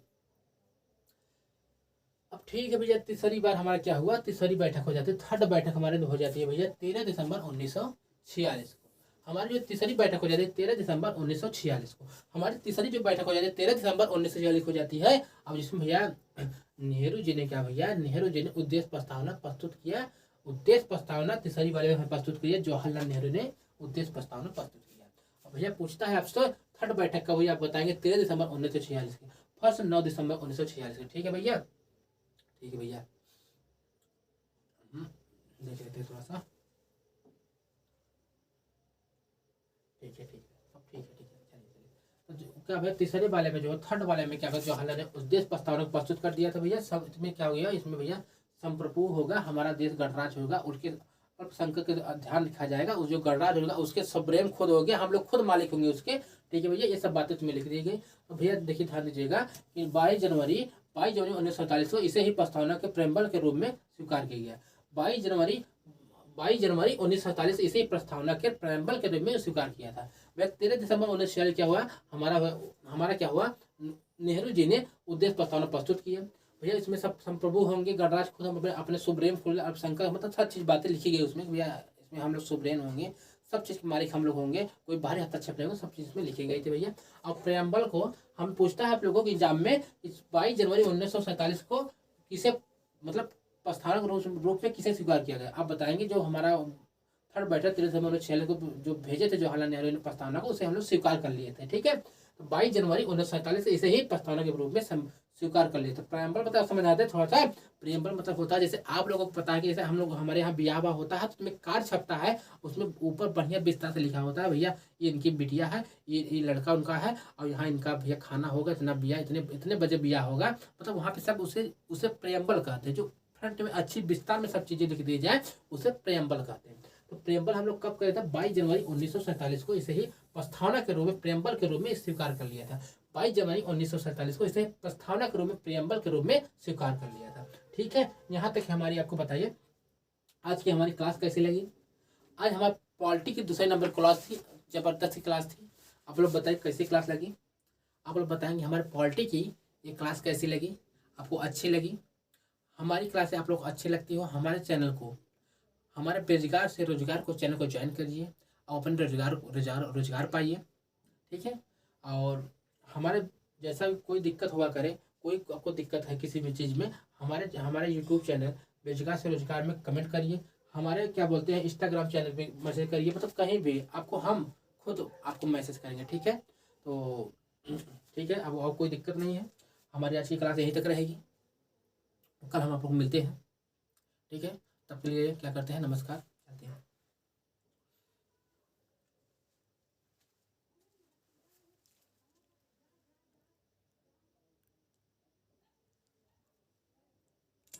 A: अब ठीक है भैया, तीसरी बार हमारा क्या हुआ, तीसरी बैठक हो जाती है, थर्ड बैठक हमारे हो जाती है भैया 13 दिसंबर 1946 को। हमारी जो तीसरी बैठक हो जाती है 13 दिसंबर 1946 को, हमारी तीसरी जो बैठक हो जाती है 13 दिसंबर 1946 हो जाती है। अब जिसमें भैया नेहरू जी ने क्या भैया, नेहरू जी ने उद्देश्य प्रस्तावना प्रस्तुत किया, उद्देश्य प्रस्तावना तीसरी वाले में प्रस्तुत किया, जवाहरलाल नेहरू ने उद्देश्य प्रस्तावना प्रस्तुत किया। अब भैया पूछता है आपसे थर्ड बैठक का, भैया आप बताएंगे 13 दिसंबर 1946 की, फर्स्ट 9 दिसंबर 1946 की। ठीक है भैया, ठीक है भैया, देख लेते हैं थोड़ा सा, ठीक है, सब ठीक है, चलिए। तो क्या भैया तीसरे वाले में जो थर्ड वाले में क्या जवाहरलाल ने उद्देश्य प्रस्तावना को प्रस्तुत कर दिया था भैया। सब इसमें क्या हो गया, इसमें भैया संप्रभु होगा, हमारा देश गणराज होगा, उसके अल्पसंख्यक के ध्यान रखा जाएगा, उस जो गणराज होगा उसके सुप्रीम खुद हो गया, हम लोग खुद मालिक होंगे उसके। ठीक है भैया, ये सब बातें तुम्हें लिख दी गई। तो भैया देखिए ध्यान दीजिएगा कि 22 जनवरी 1947 को इसे ही प्रस्तावना के प्रेम्बल के रूप में स्वीकार किया गया। 22 जनवरी 1947 इसी प्रस्तावना के प्रेम्बल के रूप में स्वीकार किया था। वह 13 दिसंबर 1946 क्या हुआ, हमारा क्या हुआ, नेहरू जी ने उद्देश्य प्रस्तावना प्रस्तुत किया। भैया इसमें सब संप्रभु होंगे, गणराज खुद हम अपने सुप्रीम खुद अल्पसंख्यक, मतलब सब चीज बातें लिखी गई उसमें भैया, इसमें हम लोग सुप्रीम होंगे, सब चीज के मालिक हम लोग होंगे, कोई बाहरी हस्तक्षेप नहीं होगा, सब चीज इसमें लिखी गई थी भैया। और प्रेम्बल को हम पूछता है आप लोगों के एग्जाम में, 22 जनवरी 1947 को किसे मतलब प्रस्तावना रूप में किसे स्वीकार किया गया, आप बताएंगे। जो हमारा थर्ड बैठक 13 दिसंबर 1946 को जो भेजे थे जवाहरलाल नेहरू ने प्रस्तावना को, उसे हम लोग स्वीकार कर लिए थे। ठीक है, तो 22 जनवरी 1947 से इसे ही प्रस्तावना के रूप में स्वीकार कर लिए थे। प्रेम्बल मतलब समझ आते हैं थोड़ा सा, प्रेम्बल मतलब होता है जैसे आप लोगों को पता है कि जैसे हम लोग हमारे यहाँ ब्याह होता है तो उसमें कार्ड छपता है, उसमें ऊपर बढ़िया विस्तार से लिखा होता है भैया ये इनकी बिटिया है, ये लड़का उनका है, और यहाँ इनका भैया खाना होगा, इतना ब्याह इतने बजे ब्याह होगा, मतलब वहाँ पे सब उसे प्रेम्बल कहते हैं। जो फ्रंट में अच्छी विस्तार में सब चीजें लिख दी जाए उसे प्रेम्बल कहते हैं। तो प्रेम्बल हम लोग कब करे थे, 22 जनवरी 1947 को इसे ही प्रस्तावना के रूप में प्रेम्बल के रूप में स्वीकार कर लिया था। 22 जनवरी 1947 को इसे प्रस्तावना के रूप में प्रेम्बल के रूप में स्वीकार कर लिया था। ठीक है, यहाँ तक हमारी आपको बताइए आज की हमारी क्लास कैसी लगी। आज हमारी पॉलिटी की दूसरे नंबर क्लास थी, जबरदस्त क्लास थी। आप लोग बताइए कैसी क्लास लगी, आप लोग बताएंगे हमारे पॉलिटी की ये क्लास कैसी लगी, आपको अच्छी लगी। हमारी क्लासें आप लोग अच्छी लगती हो, हमारे चैनल को, हमारे बेरोजगार से रोजगार को चैनल को ज्वाइन करिए और अपने रोजगार पाइए। ठीक है, और हमारे जैसा भी कोई दिक्कत हुआ करे, कोई आपको दिक्कत है किसी भी चीज़ में, हमारे यूट्यूब चैनल बेरोजगार से रोजगार में कमेंट करिए, हमारे क्या बोलते हैं इंस्टाग्राम चैनल पे मैसेज करिए, मतलब कहीं भी आपको हम खुद आपको मैसेज करेंगे, ठीक है। तो ठीक है, अब और कोई दिक्कत नहीं है। हमारी आज की क्लास यहीं तक रहेगी, कल हम आप लोग मिलते हैं, ठीक है। तब के लिए क्या करते हैं, नमस्कार।